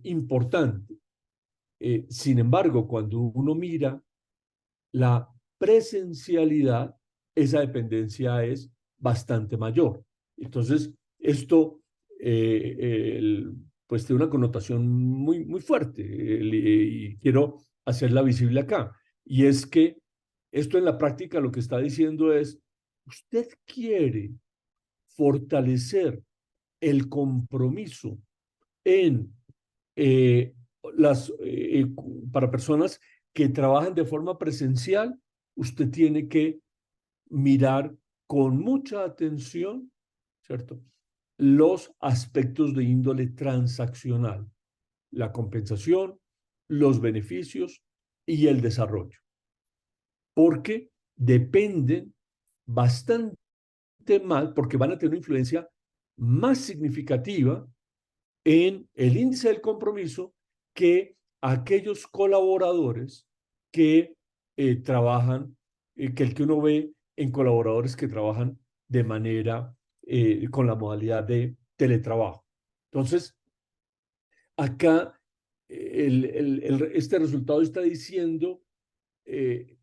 importante. Sin embargo, cuando uno mira la presencialidad, esa dependencia es bastante mayor. Entonces, esto pues tiene una connotación muy, muy fuerte y quiero hacerla visible acá. Y es que esto en la práctica lo que está diciendo es, usted quiere fortalecer el compromiso en eh, para personas que trabajan de forma presencial, usted tiene que mirar con mucha atención, ¿cierto? Los aspectos de índole transaccional, la compensación, los beneficios y el desarrollo, porque dependen bastante más, porque van a tener una influencia más significativa en el índice del compromiso que aquellos colaboradores que trabajan, que el que uno ve en colaboradores que trabajan de manera, con la modalidad de teletrabajo. Entonces, acá este resultado está diciendo, eh,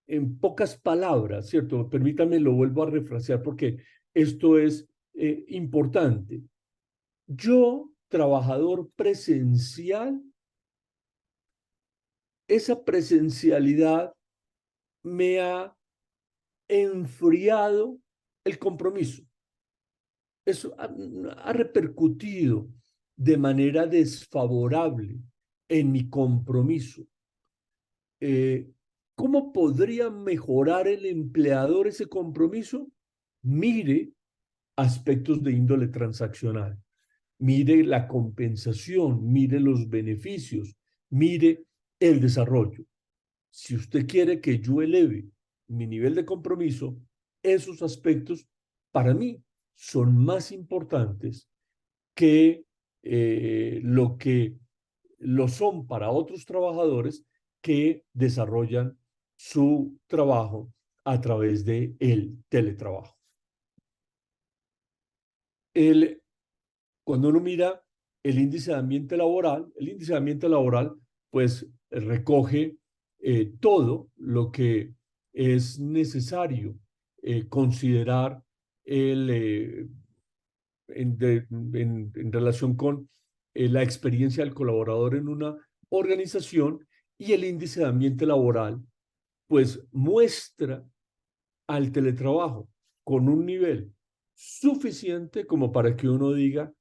en pocas palabras, ¿cierto? Permítame, lo vuelvo a refrasear porque esto es importante. Yo, trabajador presencial, esa presencialidad me ha enfriado el compromiso. Eso ha repercutido de manera desfavorable en mi compromiso. ¿Cómo podría mejorar el empleador ese compromiso? Mire aspectos de índole transaccional. Mire la compensación, mire los beneficios, mire el desarrollo. Si usted quiere que yo eleve mi nivel de compromiso, esos aspectos para mí son más importantes que lo que lo son para otros trabajadores que desarrollan su trabajo a través de el teletrabajo. El, Cuando uno mira el índice de ambiente laboral, pues recoge todo lo que es necesario considerar en relación con la experiencia del colaborador en una organización, y el índice de ambiente laboral, pues muestra al teletrabajo con un nivel suficiente como para que uno diga,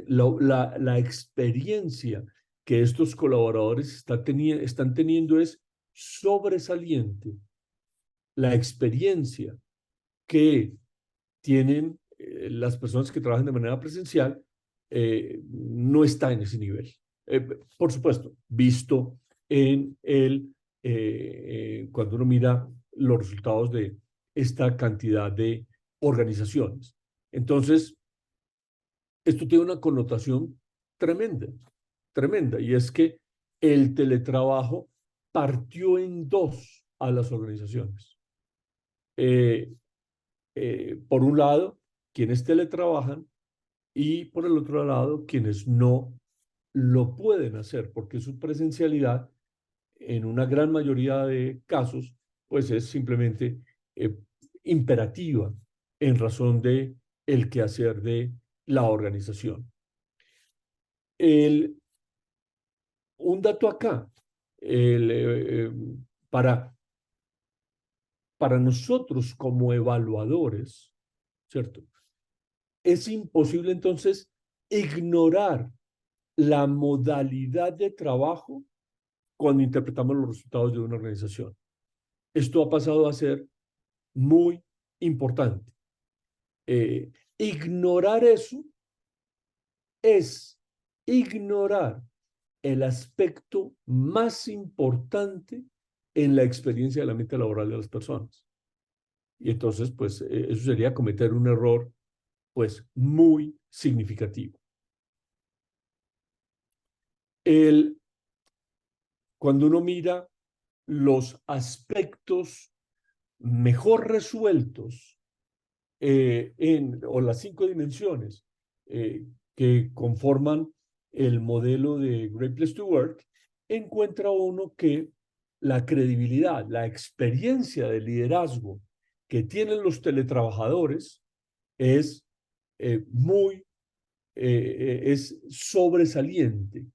la experiencia que estos colaboradores están teniendo es sobresaliente. La experiencia que tienen las personas que trabajan de manera presencial no está en ese nivel. Por supuesto, visto en cuando uno mira los resultados de esta cantidad de organizaciones. Entonces, esto tiene una connotación tremenda, tremenda, y es que el teletrabajo partió en dos a las organizaciones. Eh, por un lado, quienes teletrabajan, y por el otro lado, quienes no lo pueden hacer, porque su presencialidad, en una gran mayoría de casos, pues es simplemente eh, imperativa en razón de el quehacer de la organización. El, un dato acá, el, para, para nosotros como evaluadores, ¿cierto? Es imposible entonces ignorar la modalidad de trabajo cuando interpretamos los resultados de una organización. Esto ha pasado a ser muy importante. Ignorar eso es ignorar el aspecto más importante en la experiencia de la mente laboral de las personas. Y entonces, pues, eso sería cometer un error, pues, muy significativo. El, Cuando uno mira los aspectos mejor resueltos o las 5 dimensiones que conforman el modelo de Great Place to Work, encuentra uno que la credibilidad, la experiencia de liderazgo que tienen los teletrabajadores es es sobresaliente.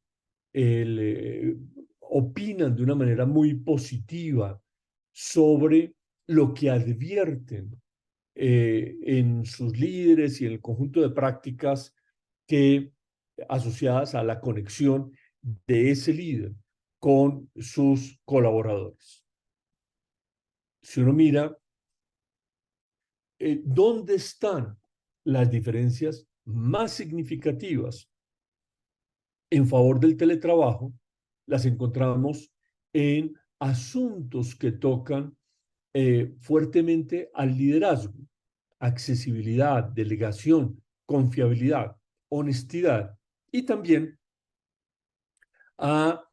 Opinan de una manera muy positiva sobre lo que advierten en sus líderes y en el conjunto de prácticas que asociadas a la conexión de ese líder con sus colaboradores. Si uno mira dónde están las diferencias más significativas en favor del teletrabajo, las encontramos en asuntos que tocan fuertemente al liderazgo, accesibilidad, delegación, confiabilidad, honestidad y también a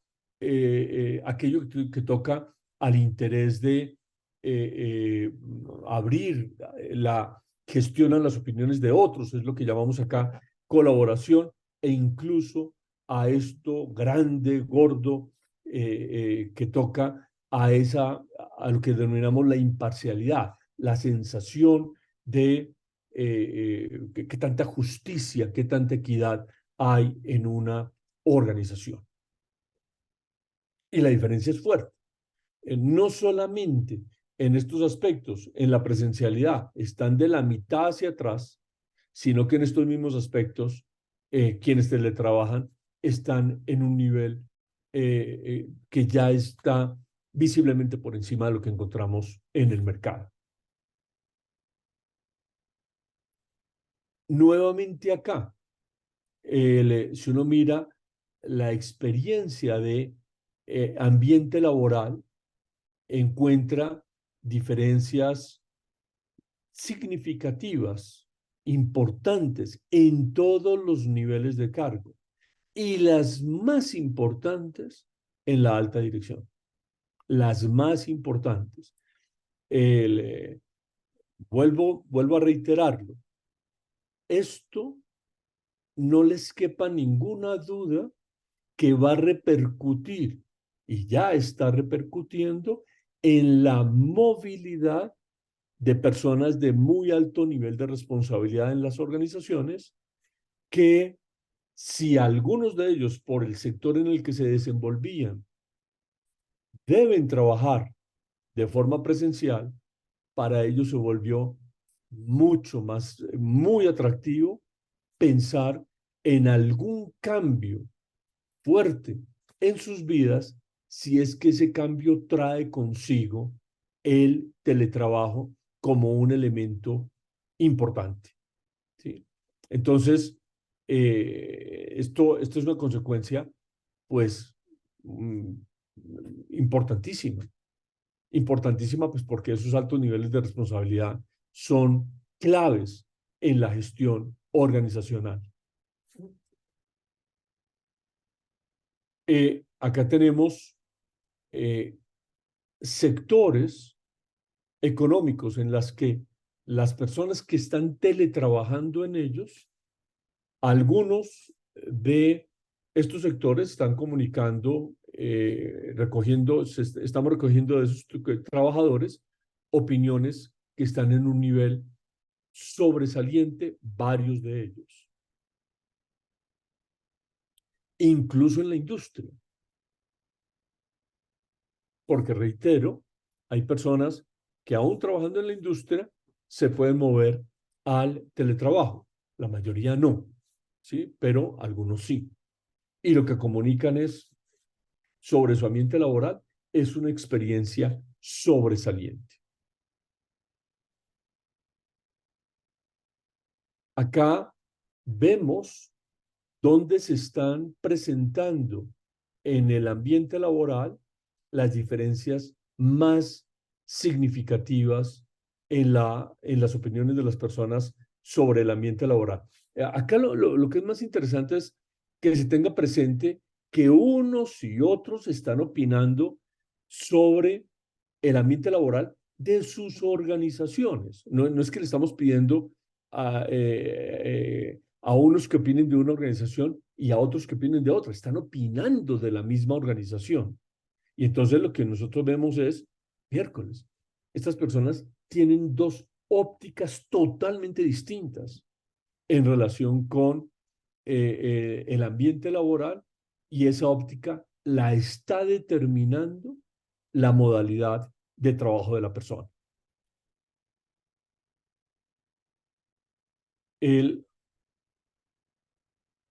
aquello que toca al interés de abrir la gestión a las opiniones de otros, es lo que llamamos acá colaboración, e incluso a esto grande, gordo, que toca a lo que denominamos la imparcialidad, la sensación de qué tanta justicia, qué tanta equidad hay en una organización. Y la diferencia es fuerte. No solamente en estos aspectos, en la presencialidad, están de la mitad hacia atrás, sino que en estos mismos aspectos, quienes teletrabajan están en un nivel que ya está visiblemente por encima de lo que encontramos en el mercado. Nuevamente acá, si uno mira la experiencia de ambiente laboral, encuentra diferencias significativas, importantes en todos los niveles de cargo y las más importantes en la alta dirección. Las más importantes. El, eh, vuelvo a reiterarlo. Esto no les quepa ninguna duda que va a repercutir y ya está repercutiendo en la movilidad de personas de muy alto nivel de responsabilidad en las organizaciones, que si algunos de ellos, por el sector en el que se desenvolvían, deben trabajar de forma presencial, para ellos se volvió mucho más, muy atractivo pensar en algún cambio fuerte en sus vidas si es que ese cambio trae consigo el teletrabajo como un elemento importante. ¿Sí? Entonces, esto es una consecuencia, pues, importantísima. Importantísima, pues, porque esos altos niveles de responsabilidad son claves en la gestión organizacional. Acá tenemos sectores económicos en las que las personas que están teletrabajando en ellos, algunos de estos sectores están comunicando, estamos recogiendo de esos trabajadores opiniones que están en un nivel sobresaliente, varios de ellos, incluso en la industria. Porque reitero, hay personas que aún trabajando en la industria se pueden mover al teletrabajo. La mayoría no, ¿sí? Pero algunos sí. Y lo que comunican es sobre su ambiente laboral, es una experiencia sobresaliente. Acá vemos dónde se están presentando en el ambiente laboral las diferencias más significativas en las opiniones de las personas sobre el ambiente laboral. Acá lo que es más interesante es que se tenga presente que unos y otros están opinando sobre el ambiente laboral de sus organizaciones. No es que le estamos pidiendo a unos que opinen de una organización y a otros que opinen de otra. Están opinando de la misma organización. Y entonces lo que nosotros vemos es, miércoles, estas personas tienen dos ópticas totalmente distintas en relación con el ambiente laboral, y esa óptica la está determinando la modalidad de trabajo de la persona. El,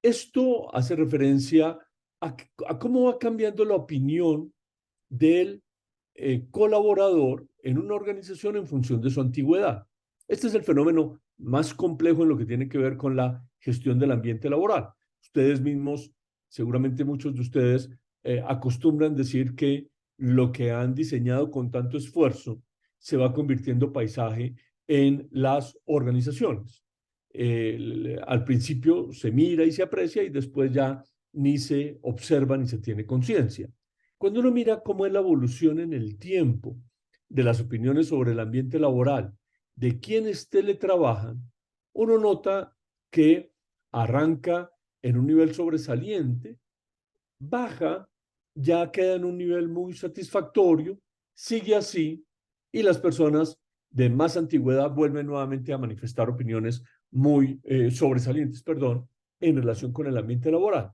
Esto hace referencia a cómo va cambiando la opinión del colaborador en una organización en función de su antigüedad. Este es el fenómeno más complejo en lo que tiene que ver con la gestión del ambiente laboral. Ustedes mismos, seguramente muchos de ustedes, acostumbran decir que lo que han diseñado con tanto esfuerzo se va convirtiendo paisaje en las organizaciones. Al principio se mira y se aprecia y después ya ni se observa ni se tiene conciencia. Cuando uno mira cómo es la evolución en el tiempo de las opiniones sobre el ambiente laboral, de quienes teletrabajan, uno nota que arranca en un nivel sobresaliente, baja, ya queda en un nivel muy satisfactorio, sigue así y las personas de más antigüedad vuelven nuevamente a manifestar opiniones muy sobresalientes, perdón, en relación con el ambiente laboral.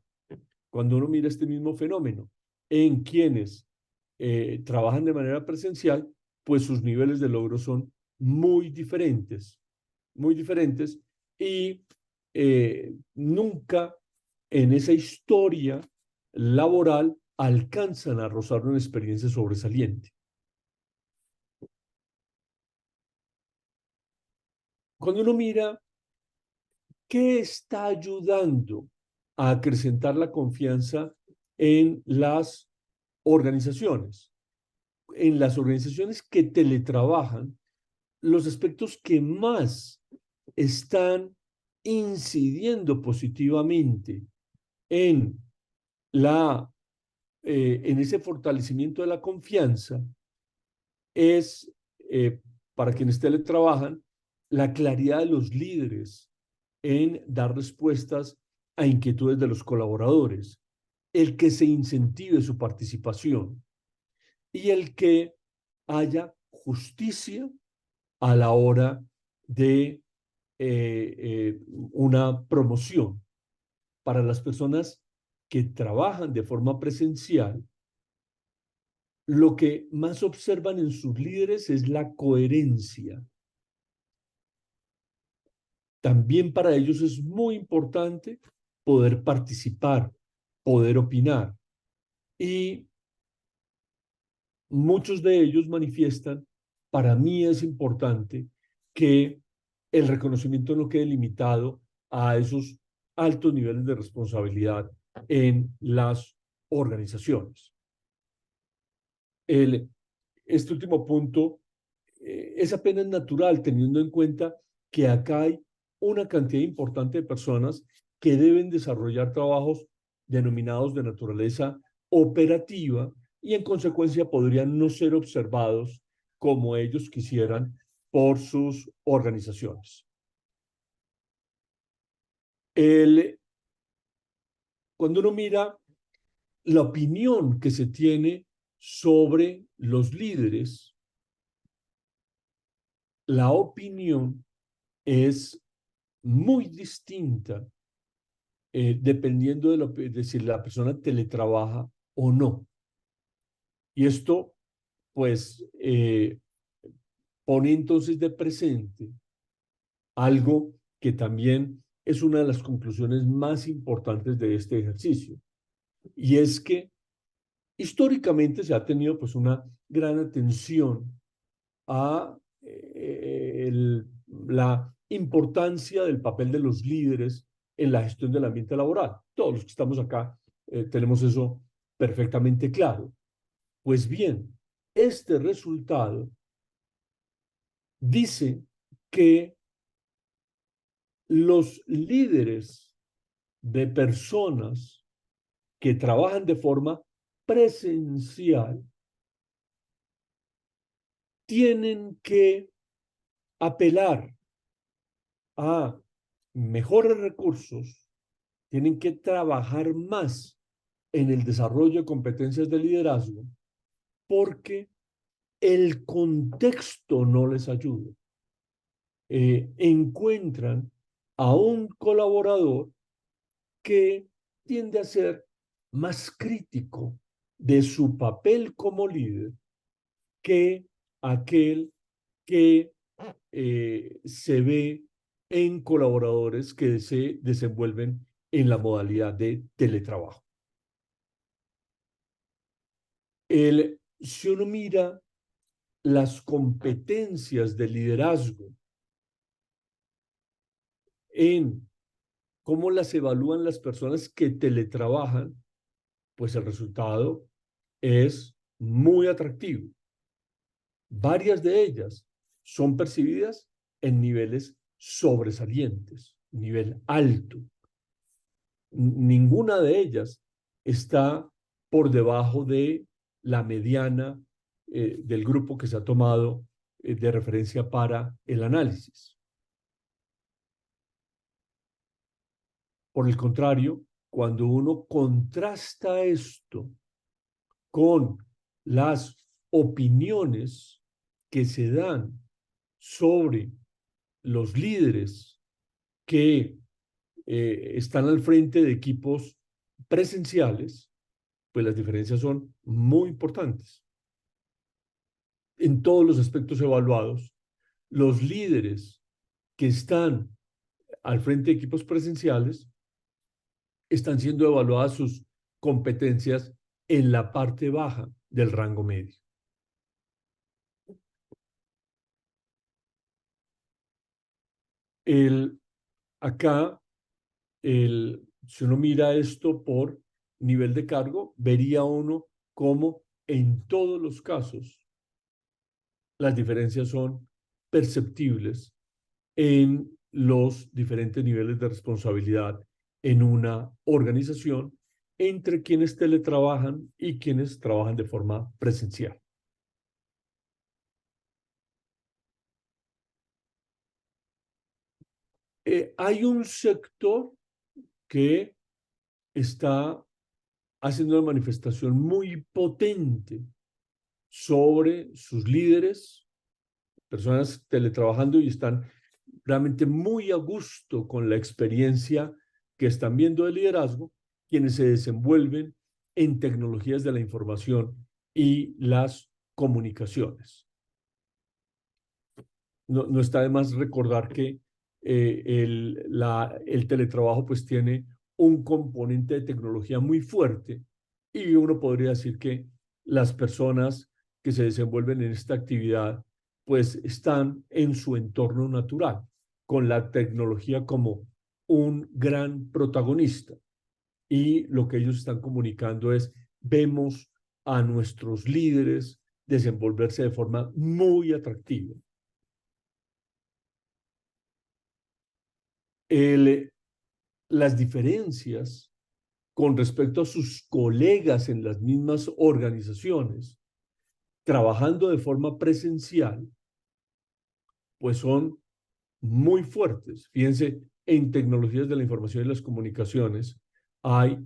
Cuando uno mira este mismo fenómeno en quienes trabajan de manera presencial, pues sus niveles de logro son muy diferentes y nunca en esa historia laboral alcanzan a rozar una experiencia sobresaliente. Cuando uno mira qué está ayudando a acrecentar la confianza en las organizaciones, en las organizaciones que teletrabajan, los aspectos que más están incidiendo positivamente en en ese fortalecimiento de la confianza es, para quienes teletrabajan, la claridad de los líderes en dar respuestas a inquietudes de los colaboradores, el que se incentive su participación y el que haya justicia a la hora de una promoción. Para las personas que trabajan de forma presencial, lo que más observan en sus líderes es la coherencia. También para ellos es muy importante poder participar, poder opinar. Y muchos de ellos manifiestan, para mí es importante que el reconocimiento no quede limitado a esos altos niveles de responsabilidad en las organizaciones. El, este último punto es apenas natural teniendo en cuenta que acá hay una cantidad importante de personas que deben desarrollar trabajos denominados de naturaleza operativa y en consecuencia podrían no ser observados como ellos quisieran por sus organizaciones. El, Cuando uno mira la opinión que se tiene sobre los líderes, la opinión es muy distinta dependiendo de si la persona teletrabaja o no. Y esto, pues, pone entonces de presente algo que también es una de las conclusiones más importantes de este ejercicio. Y es que históricamente se ha tenido pues una gran atención a la importancia del papel de los líderes en la gestión del ambiente laboral. Todos los que estamos acá tenemos eso perfectamente claro. Pues bien, este resultado dice que los líderes de personas que trabajan de forma presencial tienen que apelar a mejores recursos, tienen que trabajar más en el desarrollo de competencias de liderazgo porque el contexto no les ayuda. Encuentran a un colaborador que tiende a ser más crítico de su papel como líder que aquel que se ve en colaboradores que se desenvuelven en la modalidad de teletrabajo. Si uno mira las competencias de liderazgo en cómo las evalúan las personas que teletrabajan, pues el resultado es muy atractivo. Varias de ellas son percibidas en niveles sobresalientes, nivel alto. Ninguna de ellas está por debajo de la mediana del grupo que se ha tomado de referencia para el análisis. Por el contrario, cuando uno contrasta esto con las opiniones que se dan sobre los líderes que están al frente de equipos presenciales, pues las diferencias son muy importantes. En todos los aspectos evaluados, los líderes que están al frente de equipos presenciales están siendo evaluadas sus competencias en la parte baja del rango medio. Acá, si uno mira esto por nivel de cargo, vería uno cómo en todos los casos las diferencias son perceptibles en los diferentes niveles de responsabilidad en una organización entre quienes teletrabajan y quienes trabajan de forma presencial. Hay un sector que está haciendo una manifestación muy potente sobre sus líderes, personas teletrabajando y están realmente muy a gusto con la experiencia que están viendo de liderazgo, quienes se desenvuelven en tecnologías de la información y las comunicaciones. No está de más recordar que el teletrabajo pues tiene un componente de tecnología muy fuerte y uno podría decir que las personas que se desenvuelven en esta actividad pues están en su entorno natural, con la tecnología como un gran protagonista. Y lo que ellos están comunicando es, vemos a nuestros líderes desenvolverse de forma muy atractiva. Las diferencias con respecto a sus colegas en las mismas organizaciones, trabajando de forma presencial, pues son muy fuertes. Fíjense, en tecnologías de la información y las comunicaciones hay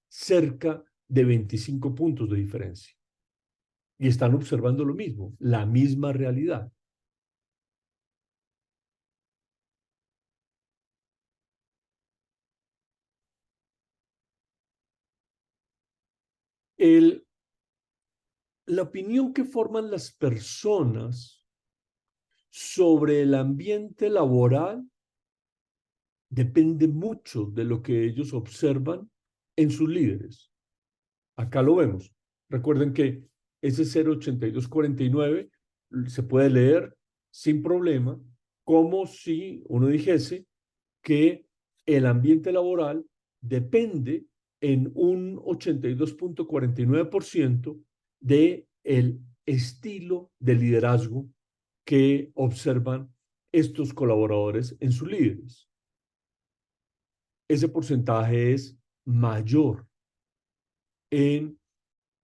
cerca de 25 puntos de diferencia. Y están observando lo mismo, la misma realidad. La opinión que forman las personas sobre el ambiente laboral depende mucho de lo que ellos observan en sus líderes. Acá lo vemos. Recuerden que ese 08249 se puede leer sin problema como si uno dijese que el ambiente laboral depende en un 82.49% de el estilo de liderazgo que observan estos colaboradores en sus líderes. Ese porcentaje es mayor en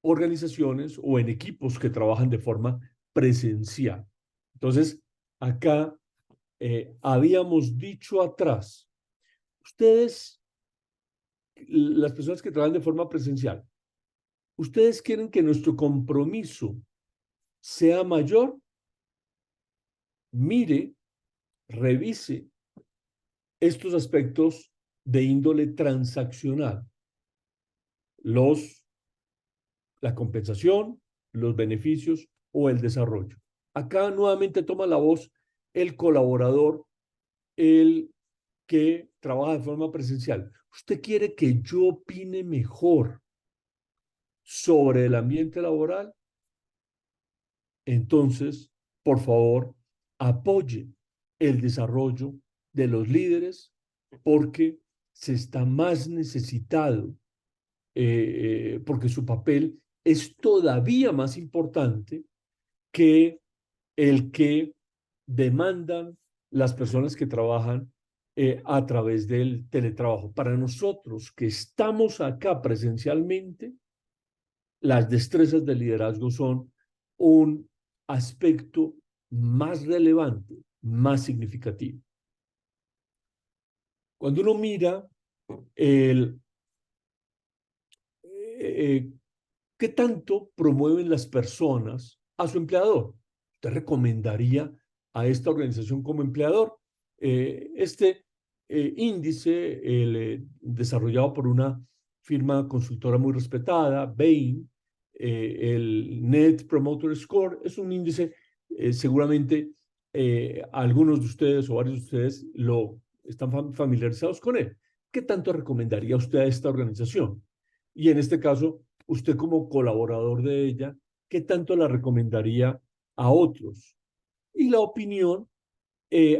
organizaciones o en equipos que trabajan de forma presencial. Entonces, acá habíamos dicho atrás, ustedes, las personas que trabajan de forma presencial, ¿ustedes quieren que nuestro compromiso sea mayor? Mire, revise estos aspectos de índole transaccional, la compensación, los beneficios o el desarrollo. Acá nuevamente toma la voz el colaborador, el que trabaja de forma presencial. ¿Usted quiere que yo opine mejor sobre el ambiente laboral? Entonces, por favor, apoye el desarrollo de los líderes porque se está más necesitado, porque su papel es todavía más importante que el que demandan las personas que trabajan a través del teletrabajo. Para nosotros que estamos acá presencialmente, las destrezas de liderazgo son un aspecto más relevante, más significativo. Cuando uno mira el, eh, qué tanto promueven las personas a su empleador, ¿usted recomendaría a esta organización como empleador? Este índice, desarrollado por una firma consultora muy respetada, Bain, el Net Promoter Score, es un índice, seguramente algunos de ustedes o varios de ustedes lo están familiarizados con él. ¿Qué tanto recomendaría usted a esta organización? Y en este caso, usted como colaborador de ella, ¿qué tanto la recomendaría a otros? Y la opinión,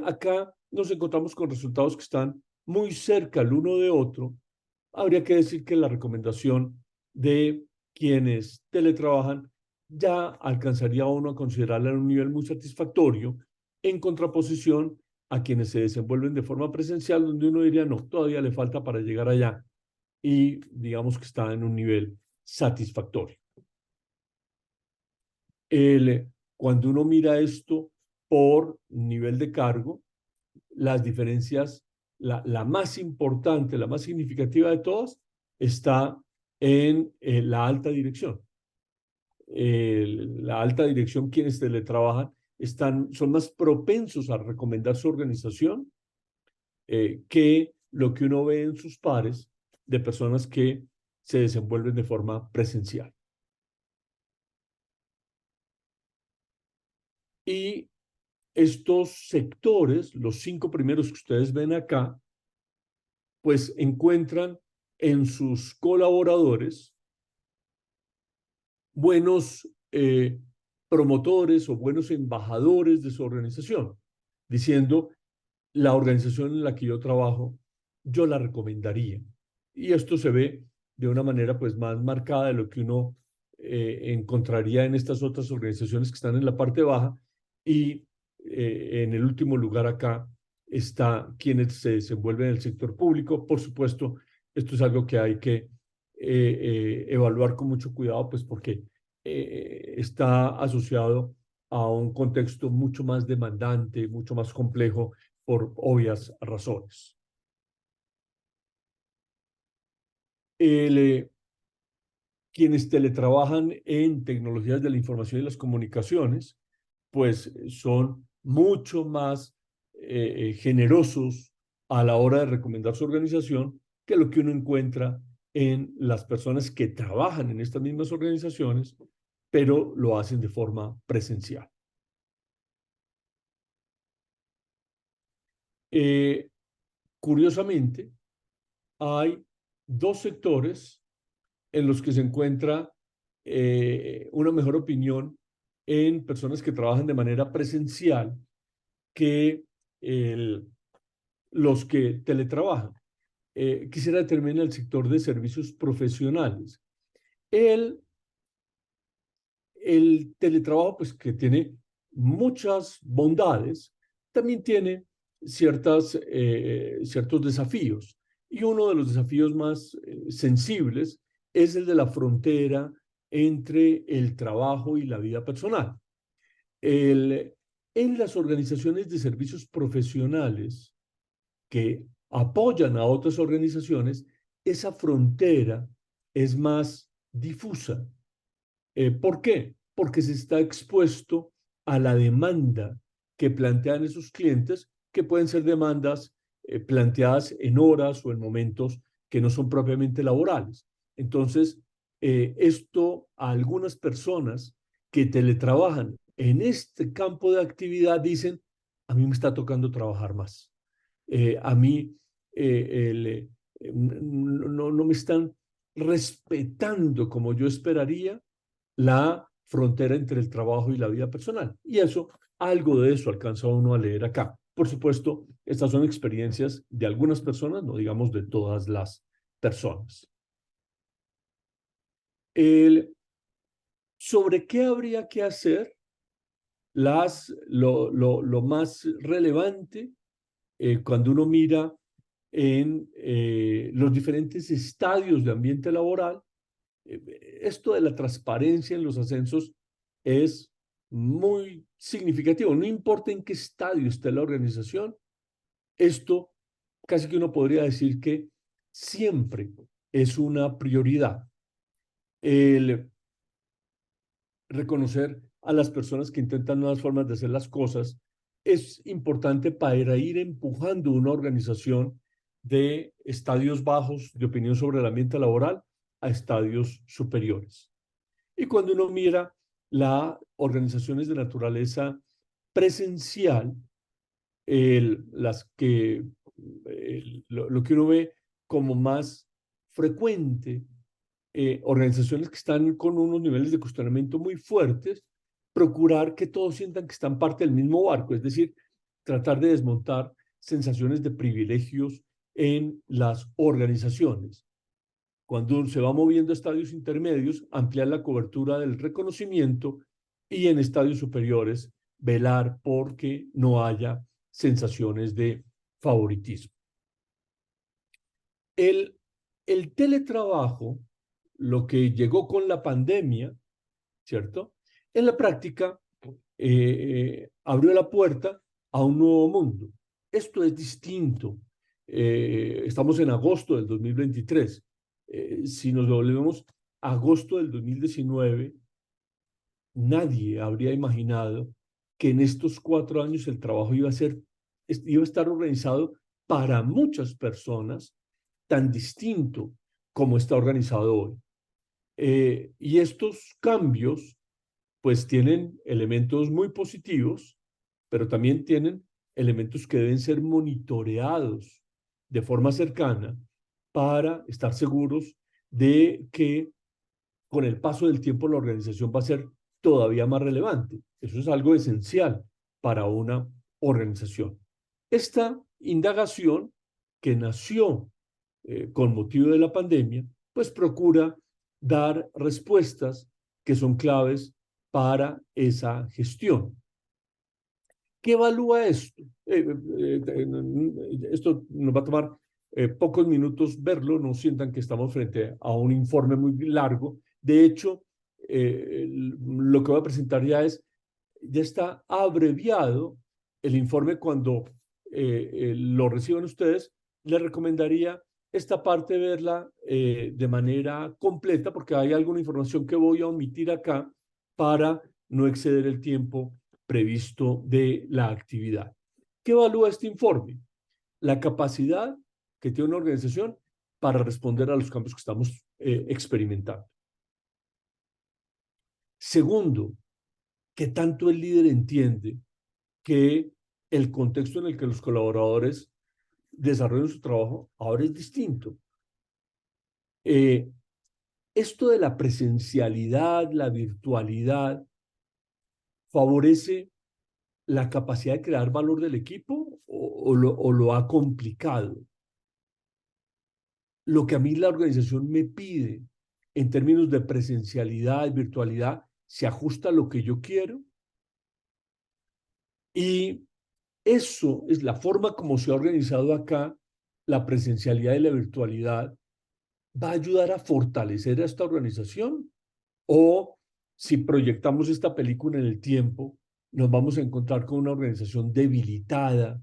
acá nos encontramos con resultados que están muy cerca el uno de otro. Habría que decir que la recomendación de quienes teletrabajan ya alcanzaría a uno a considerarla en un nivel muy satisfactorio, en contraposición a quienes se desenvuelven de forma presencial, donde uno diría, no, todavía le falta para llegar allá y digamos que está en un nivel satisfactorio. Cuando uno mira esto por nivel de cargo, las diferencias, la más importante, la más significativa de todas, está en la alta dirección. La alta dirección, quienes teletrabajan, son más propensos a recomendar su organización que lo que uno ve en sus pares de personas que se desenvuelven de forma presencial. Y estos sectores, los 5 primeros que ustedes ven acá, pues encuentran en sus colaboradores buenos promotores o buenos embajadores de su organización, diciendo, la organización en la que yo trabajo, yo la recomendaría. Y esto se ve de una manera pues más marcada de lo que uno encontraría en estas otras organizaciones que están en la parte baja. Y en el último lugar acá está quienes se desenvuelven en el sector público. Por supuesto, esto es algo que hay que evaluar con mucho cuidado, pues porque está asociado a un contexto mucho más demandante, mucho más complejo, por obvias razones. El, quienes teletrabajan en tecnologías de la información y las comunicaciones, pues son mucho más generosos a la hora de recomendar su organización que lo que uno encuentra en las personas que trabajan en estas mismas organizaciones, pero lo hacen de forma presencial. Curiosamente, hay 2 sectores en los que se encuentra una mejor opinión en personas que trabajan de manera presencial que los que teletrabajan. Quisiera determinar el sector de servicios profesionales. El, el teletrabajo, pues que tiene muchas bondades, también tiene ciertos desafíos. Y uno de los desafíos más sensibles es el de la frontera entre el trabajo y la vida personal. En las organizaciones de servicios profesionales que apoyan a otras organizaciones, esa frontera es más difusa. ¿Por qué? Porque se está expuesto a la demanda que plantean esos clientes, que pueden ser demandas planteadas en horas o en momentos que no son propiamente laborales. Entonces, esto a algunas personas que teletrabajan en este campo de actividad dicen, a mí me está tocando trabajar más. A mí no me están respetando como yo esperaría la frontera entre el trabajo y la vida personal. Y eso, algo de eso alcanza uno a leer acá. Por supuesto, estas son experiencias de algunas personas, no digamos de todas las personas. ¿Sobre qué habría que hacer? Lo más relevante cuando uno mira en los diferentes estadios de ambiente laboral, esto de la transparencia en los ascensos es muy significativo. No importa en qué estadio esté la organización, esto casi que uno podría decir que siempre es una prioridad. El reconocer a las personas que intentan nuevas formas de hacer las cosas es importante para ir empujando una organización de estadios bajos de opinión sobre el ambiente laboral a estadios superiores. Y cuando uno mira las organizaciones de naturaleza presencial, lo que uno ve como más frecuente, organizaciones que están con unos niveles de cuestionamiento muy fuertes, procurar que todos sientan que están parte del mismo barco, es decir, tratar de desmontar sensaciones de privilegios en las organizaciones. Cuando se va moviendo a estadios intermedios, ampliar la cobertura del reconocimiento y en estadios superiores, velar porque no haya sensaciones de favoritismo. El, el teletrabajo, lo que llegó con la pandemia, ¿cierto? En la práctica, abrió la puerta a un nuevo mundo. Esto es distinto. Estamos en agosto del 2023. Si nos volvemos a agosto del 2019, nadie habría imaginado que en estos 4 años el trabajo iba a estar organizado para muchas personas tan distinto como está organizado hoy. Y estos cambios pues tienen elementos muy positivos, pero también tienen elementos que deben ser monitoreados de forma cercana para estar seguros de que con el paso del tiempo la organización va a ser todavía más relevante. Eso es algo esencial para una organización. Esta indagación que nació con motivo de la pandemia, pues procura dar respuestas que son claves para esa gestión. ¿Qué evalúa esto? Esto nos va a tomar pocos minutos verlo, no sientan que estamos frente a un informe muy largo. De hecho, lo que voy a presentar ya está abreviado el informe cuando lo reciban ustedes. Les recomendaría esta parte verla de manera completa porque hay alguna información que voy a omitir acá para no exceder el tiempo previsto de la actividad. ¿Qué evalúa este informe? La capacidad que tiene una organización para responder a los cambios que estamos experimentando. Segundo, ¿qué tanto el líder entiende que el contexto en el que los colaboradores desarrollan su trabajo ahora es distinto? Esto de la presencialidad, la virtualidad, favorece la capacidad de crear valor del equipo o lo ha complicado. Lo que a mí la organización me pide en términos de presencialidad y virtualidad se ajusta a lo que yo quiero. Y eso es la forma como se ha organizado acá la presencialidad y la virtualidad. ¿Va a ayudar a fortalecer a esta organización? O si proyectamos esta película en el tiempo, nos vamos a encontrar con una organización debilitada,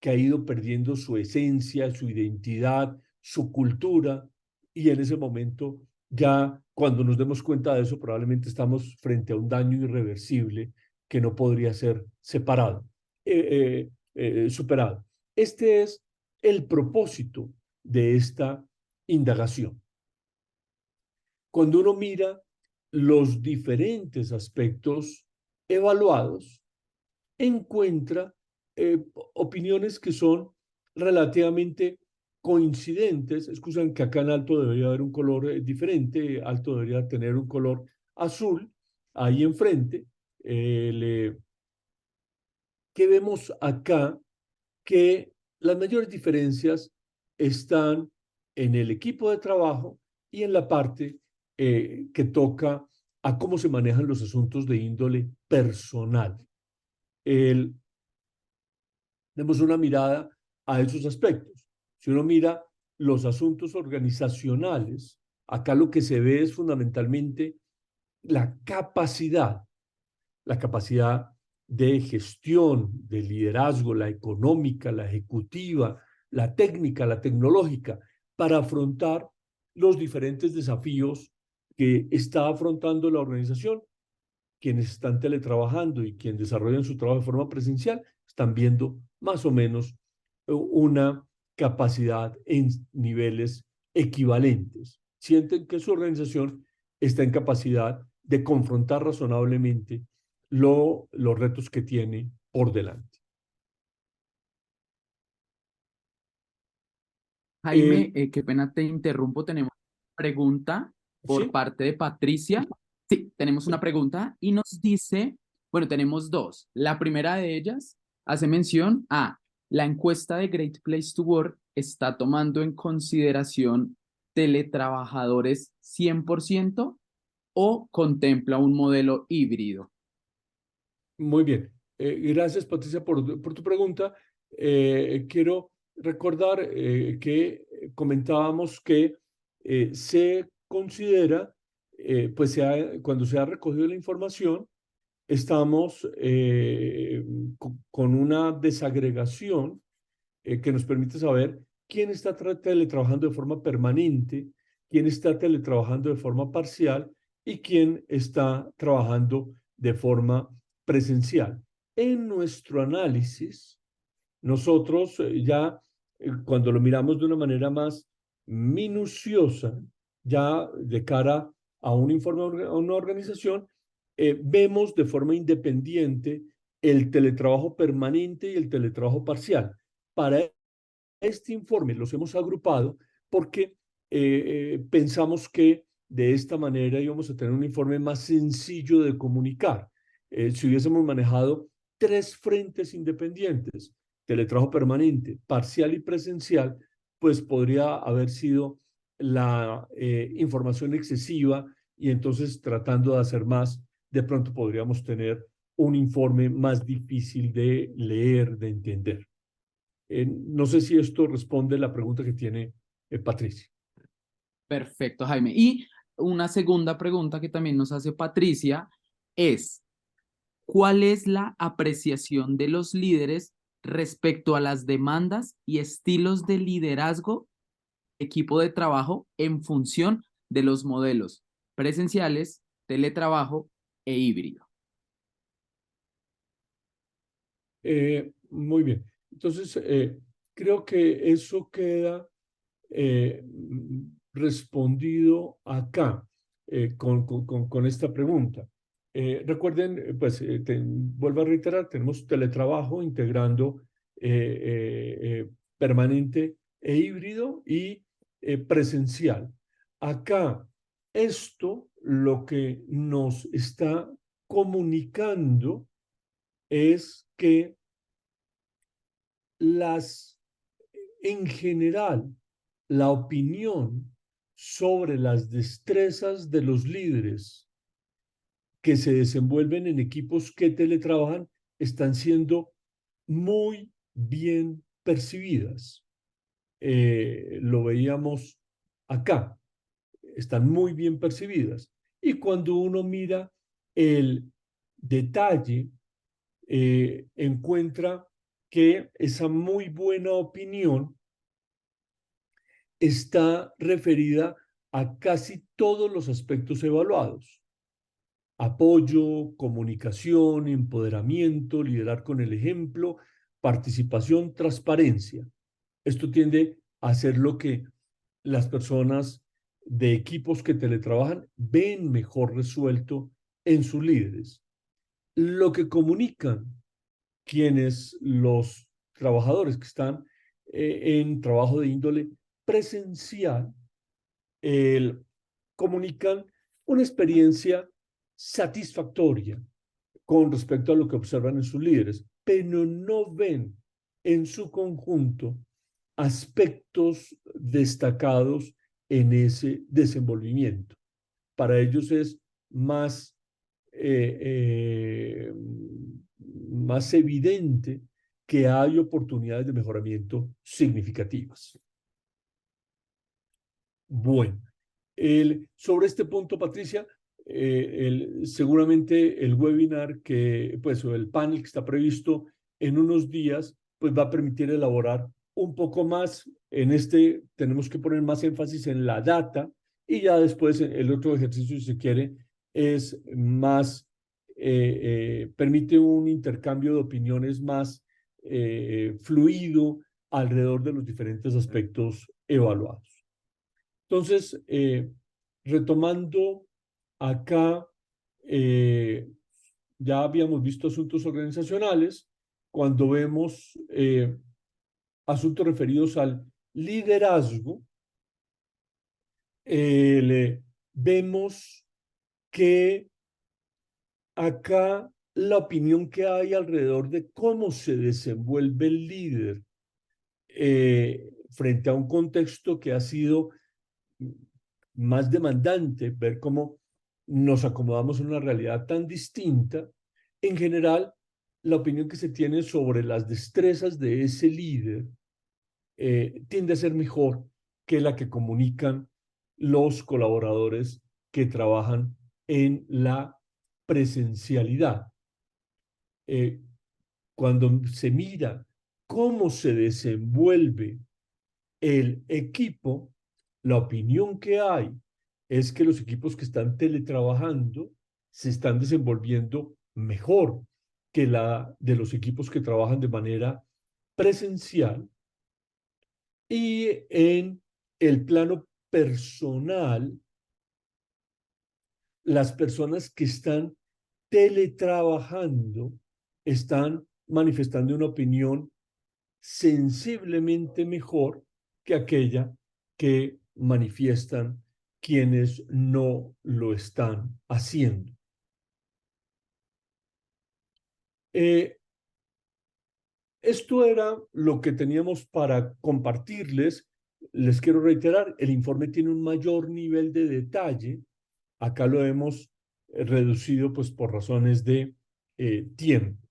que ha ido perdiendo su esencia, su identidad, su cultura, y en ese momento, ya cuando nos demos cuenta de eso, probablemente estamos frente a un daño irreversible que no podría ser superado. Este es el propósito de esta indagación. Cuando uno mira los diferentes aspectos evaluados, encuentra opiniones que son relativamente coincidentes. Excusan que acá en alto debería haber un color diferente, alto debería tener un color azul ahí enfrente. ¿Qué vemos acá? Que las mayores diferencias están en el equipo de trabajo y en la parte que toca a cómo se manejan los asuntos de índole personal. El, Demos una mirada a esos aspectos. Si uno mira los asuntos organizacionales, acá lo que se ve es fundamentalmente la capacidad de gestión, de liderazgo, la económica, la ejecutiva, la técnica, la tecnológica, para afrontar los diferentes desafíos que está afrontando la organización. Quienes están teletrabajando y quienes desarrollan su trabajo de forma presencial están viendo más o menos una capacidad en niveles equivalentes. Sienten que su organización está en capacidad de confrontar razonablemente los retos que tiene por delante. Jaime, qué pena te interrumpo. Tenemos una pregunta por ¿Sí? parte de Patricia. Sí, tenemos una pregunta y nos dice, bueno, tenemos dos. La primera de ellas hace mención a la encuesta de Great Place to Work está tomando en consideración teletrabajadores 100% o contempla un modelo híbrido. Muy bien. Gracias, Patricia, por tu pregunta. Quiero recordar que comentábamos que se considera, cuando se ha recogido la información, estamos con una desagregación que nos permite saber quién está teletrabajando de forma permanente, quién está teletrabajando de forma parcial y quién está trabajando de forma presencial. En nuestro análisis, nosotros cuando lo miramos de una manera más minuciosa, ya de cara a un informe a una organización, vemos de forma independiente el teletrabajo permanente y el teletrabajo parcial. Para este informe los hemos agrupado porque pensamos que de esta manera íbamos a tener un informe más sencillo de comunicar. Si hubiésemos manejado tres frentes independientes, teletrabajo permanente, parcial y presencial, pues podría haber sido la información excesiva y entonces tratando de hacer más, de pronto podríamos tener un informe más difícil de leer, de entender. No sé si esto responde a la pregunta que tiene Patricia. Perfecto, Jaime. Y una segunda pregunta que también nos hace Patricia es, ¿cuál es la apreciación de los líderes respecto a las demandas y estilos de liderazgo, equipo de trabajo en función de los modelos presenciales, teletrabajo e híbrido? Muy bien. Entonces, creo que eso queda respondido acá con esta pregunta. Recuerden, vuelvo a reiterar, tenemos teletrabajo integrando permanente e híbrido y presencial. Acá, esto lo que nos está comunicando es que las, en general, la opinión sobre las destrezas de los líderes que se desenvuelven en equipos que teletrabajan están siendo muy bien percibidas. Lo veíamos acá, están muy bien percibidas. Y cuando uno mira el detalle, encuentra que esa muy buena opinión está referida a casi todos los aspectos evaluados: apoyo, comunicación, empoderamiento, liderar con el ejemplo, participación, transparencia. Esto tiende a ser lo que las personas de equipos que teletrabajan ven mejor resuelto en sus líderes. Lo que comunican quienes los trabajadores que están en trabajo de índole presencial, comunican una experiencia satisfactoria con respecto a lo que observan en sus líderes, pero no ven en su conjunto aspectos destacados en ese desenvolvimiento. Para ellos es más, más evidente que hay oportunidades de mejoramiento significativas. Bueno, sobre este punto, Patricia, seguramente el webinar pues, o el panel que está previsto en unos días, pues va a permitir elaborar un poco más. Tenemos que poner más énfasis en la data y ya después el otro ejercicio, si se quiere, es más, permite un intercambio de opiniones más fluido alrededor de los diferentes aspectos evaluados. Entonces, retomando acá, ya habíamos visto asuntos organizacionales. Cuando vemos asuntos referidos al liderazgo, vemos que acá la opinión que hay alrededor de cómo se desenvuelve el líder frente a un contexto que ha sido más demandante, ver cómo nos acomodamos en una realidad tan distinta. En general, la opinión que se tiene sobre las destrezas de ese líder tiende a ser mejor que la que comunican los colaboradores que trabajan en la presencialidad. Cuando se mira cómo se desenvuelve el equipo, la opinión que hay es que los equipos que están teletrabajando se están desenvolviendo mejor que la de los equipos que trabajan de manera presencial. Y en el plano personal, las personas que están teletrabajando están manifestando una opinión sensiblemente mejor que aquella que manifiestan quienes no lo están haciendo. Esto era lo que teníamos para compartirles. Les quiero reiterar, el informe tiene un mayor nivel de detalle. Acá lo hemos reducido pues por razones de tiempo.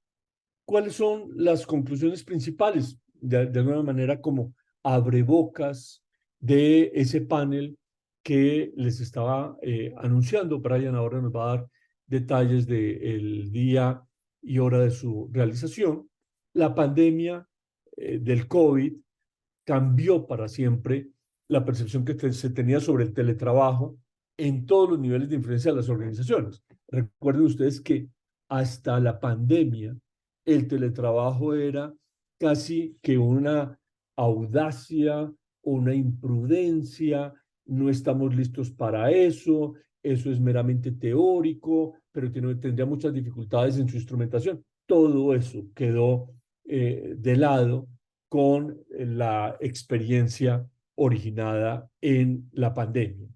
¿Cuáles son las conclusiones principales? De alguna manera como abrebocas de ese panel que les estaba anunciando. Brian ahora nos va a dar detalles del día y hora de su realización. La pandemia del COVID cambió para siempre la percepción que se tenía sobre el teletrabajo en todos los niveles de influencia de las organizaciones. Recuerden ustedes que hasta la pandemia el teletrabajo era casi que una audacia, una imprudencia, no estamos listos para eso, eso es meramente teórico, pero tendría muchas dificultades en su instrumentación. Todo eso quedó de lado con la experiencia originada en la pandemia.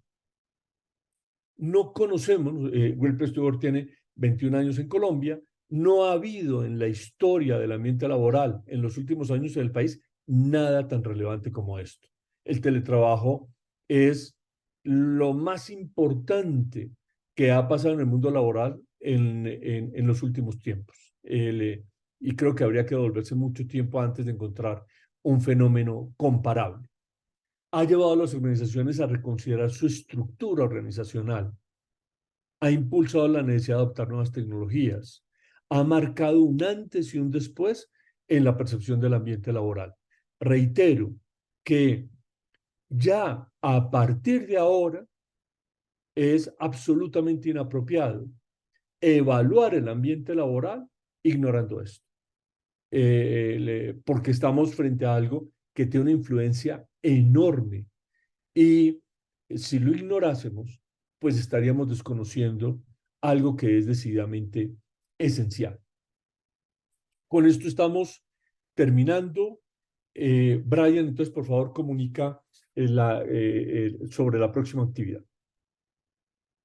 No conocemos, Wilper Stewart tiene 21 años en Colombia, no ha habido en la historia del ambiente laboral en los últimos años en el país nada tan relevante como esto. El teletrabajo es lo más importante que ha pasado en el mundo laboral en los últimos tiempos. Y creo que habría que devolverse mucho tiempo antes de encontrar un fenómeno comparable. Ha llevado a las organizaciones a reconsiderar su estructura organizacional, ha impulsado la necesidad de adoptar nuevas tecnologías, ha marcado un antes y un después en la percepción del ambiente laboral. Reitero que ya a partir de ahora es absolutamente inapropiado evaluar el ambiente laboral ignorando esto, porque estamos frente a algo que tiene una influencia enorme y si lo ignorásemos, pues estaríamos desconociendo algo que es decididamente esencial. Con esto estamos terminando. Brian, entonces, por favor, comunica sobre la próxima actividad.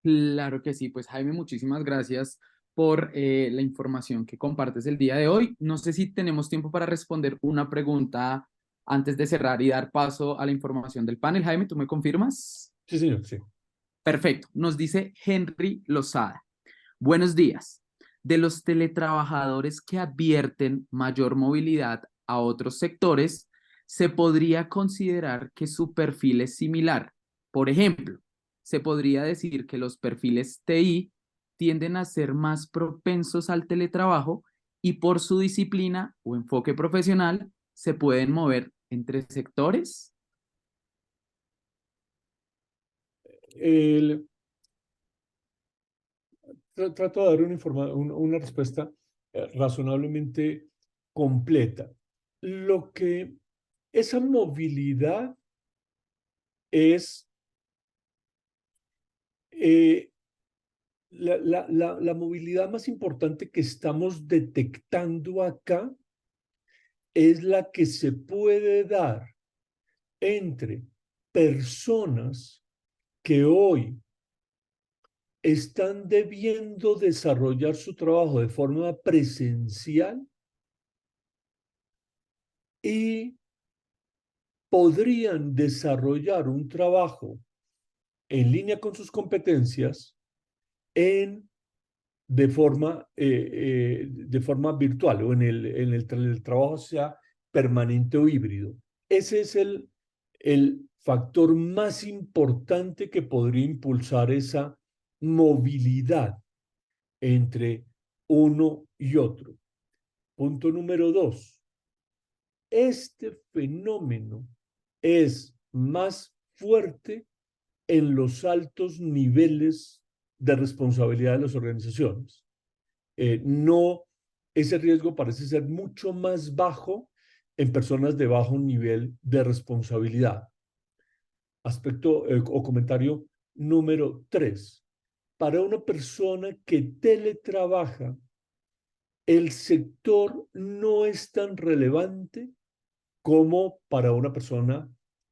Claro que sí, pues Jaime, muchísimas gracias por la información que compartes el día de hoy. No sé si tenemos tiempo para responder una pregunta antes de cerrar y dar paso a la información del panel. Jaime, ¿tú me confirmas? Sí, señor, sí. Perfecto. Nos dice Henry Lozada. Buenos días. De los teletrabajadores que advierten mayor movilidad a otros sectores, se podría considerar que su perfil es similar. Por ejemplo, se podría decir que los perfiles TI tienden a ser más propensos al teletrabajo y por su disciplina o enfoque profesional se pueden mover entre sectores. El, trato de dar una respuesta razonablemente completa. Lo que esa movilidad es eh, la movilidad más importante que estamos detectando acá es la que se puede dar entre personas que hoy están debiendo desarrollar su trabajo de forma presencial y podrían desarrollar un trabajo en línea con sus competencias en, de forma virtual o en el trabajo sea permanente o híbrido. Ese es el factor más importante que podría impulsar esa movilidad entre uno y otro. Punto número dos, este fenómeno es más fuerte en los altos niveles de responsabilidad de las organizaciones. No, ese riesgo parece ser mucho más bajo en personas de bajo nivel de responsabilidad. Aspecto o comentario número tres. Para una persona que teletrabaja, el sector no es tan relevante como para una persona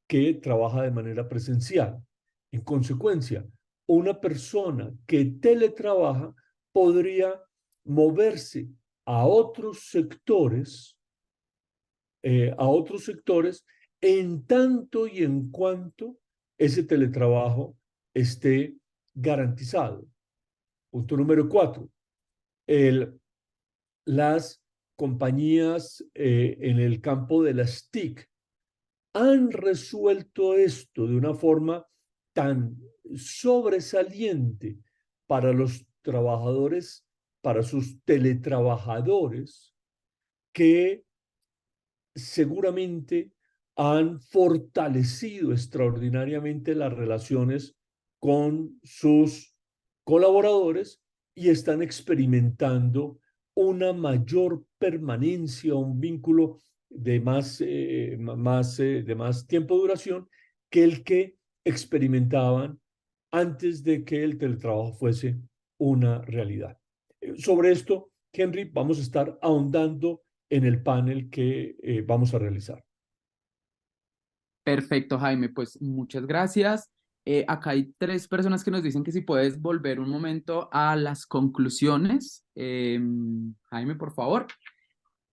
que trabaja de manera presencial. En consecuencia, una persona que teletrabaja podría moverse a otros sectores, en tanto y en cuanto ese teletrabajo esté garantizado. Punto número cuatro, las compañías en el campo de las TIC han resuelto esto de una forma tan sobresaliente para los trabajadores, para sus teletrabajadores, que seguramente han fortalecido extraordinariamente las relaciones con sus colaboradores y están experimentando una mayor permanencia, un vínculo de más tiempo de duración que el que experimentaban antes de que el teletrabajo fuese una realidad. Sobre esto, Henry, vamos a estar ahondando en el panel que vamos a realizar. Perfecto, Jaime, pues muchas gracias. Acá hay tres personas que nos dicen que si puedes volver un momento a las conclusiones. Jaime, por favor.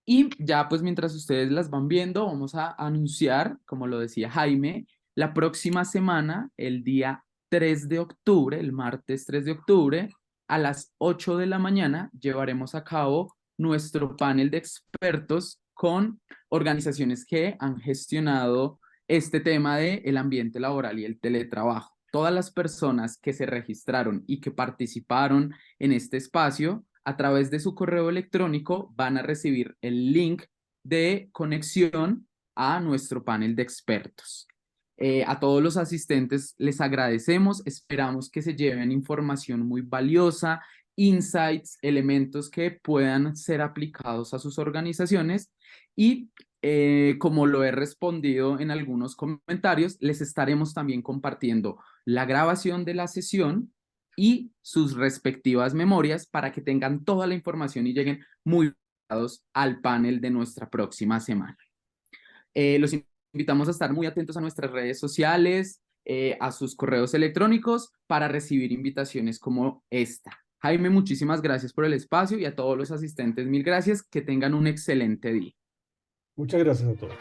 Y ya pues mientras ustedes las van viendo, vamos a anunciar, como lo decía Jaime, la próxima semana, el día 3 de octubre, el martes 3 de octubre, a las 8 de la mañana, llevaremos a cabo nuestro panel de expertos con organizaciones que han gestionado este tema de el ambiente laboral y el teletrabajo. Todas las personas que se registraron y que participaron en este espacio a través de su correo electrónico van a recibir el link de conexión a nuestro panel de expertos. A todos los asistentes les agradecemos, esperamos que se lleven información muy valiosa, insights, elementos que puedan ser aplicados a sus organizaciones y como lo he respondido en algunos comentarios, les estaremos también compartiendo la grabación de la sesión y sus respectivas memorias para que tengan toda la información y lleguen muy preparados al panel de nuestra próxima semana. Los invitamos a estar muy atentos a nuestras redes sociales, a sus correos electrónicos para recibir invitaciones como esta. Jaime, muchísimas gracias por el espacio y a todos los asistentes, mil gracias. Que tengan un excelente día. Muchas gracias a todos.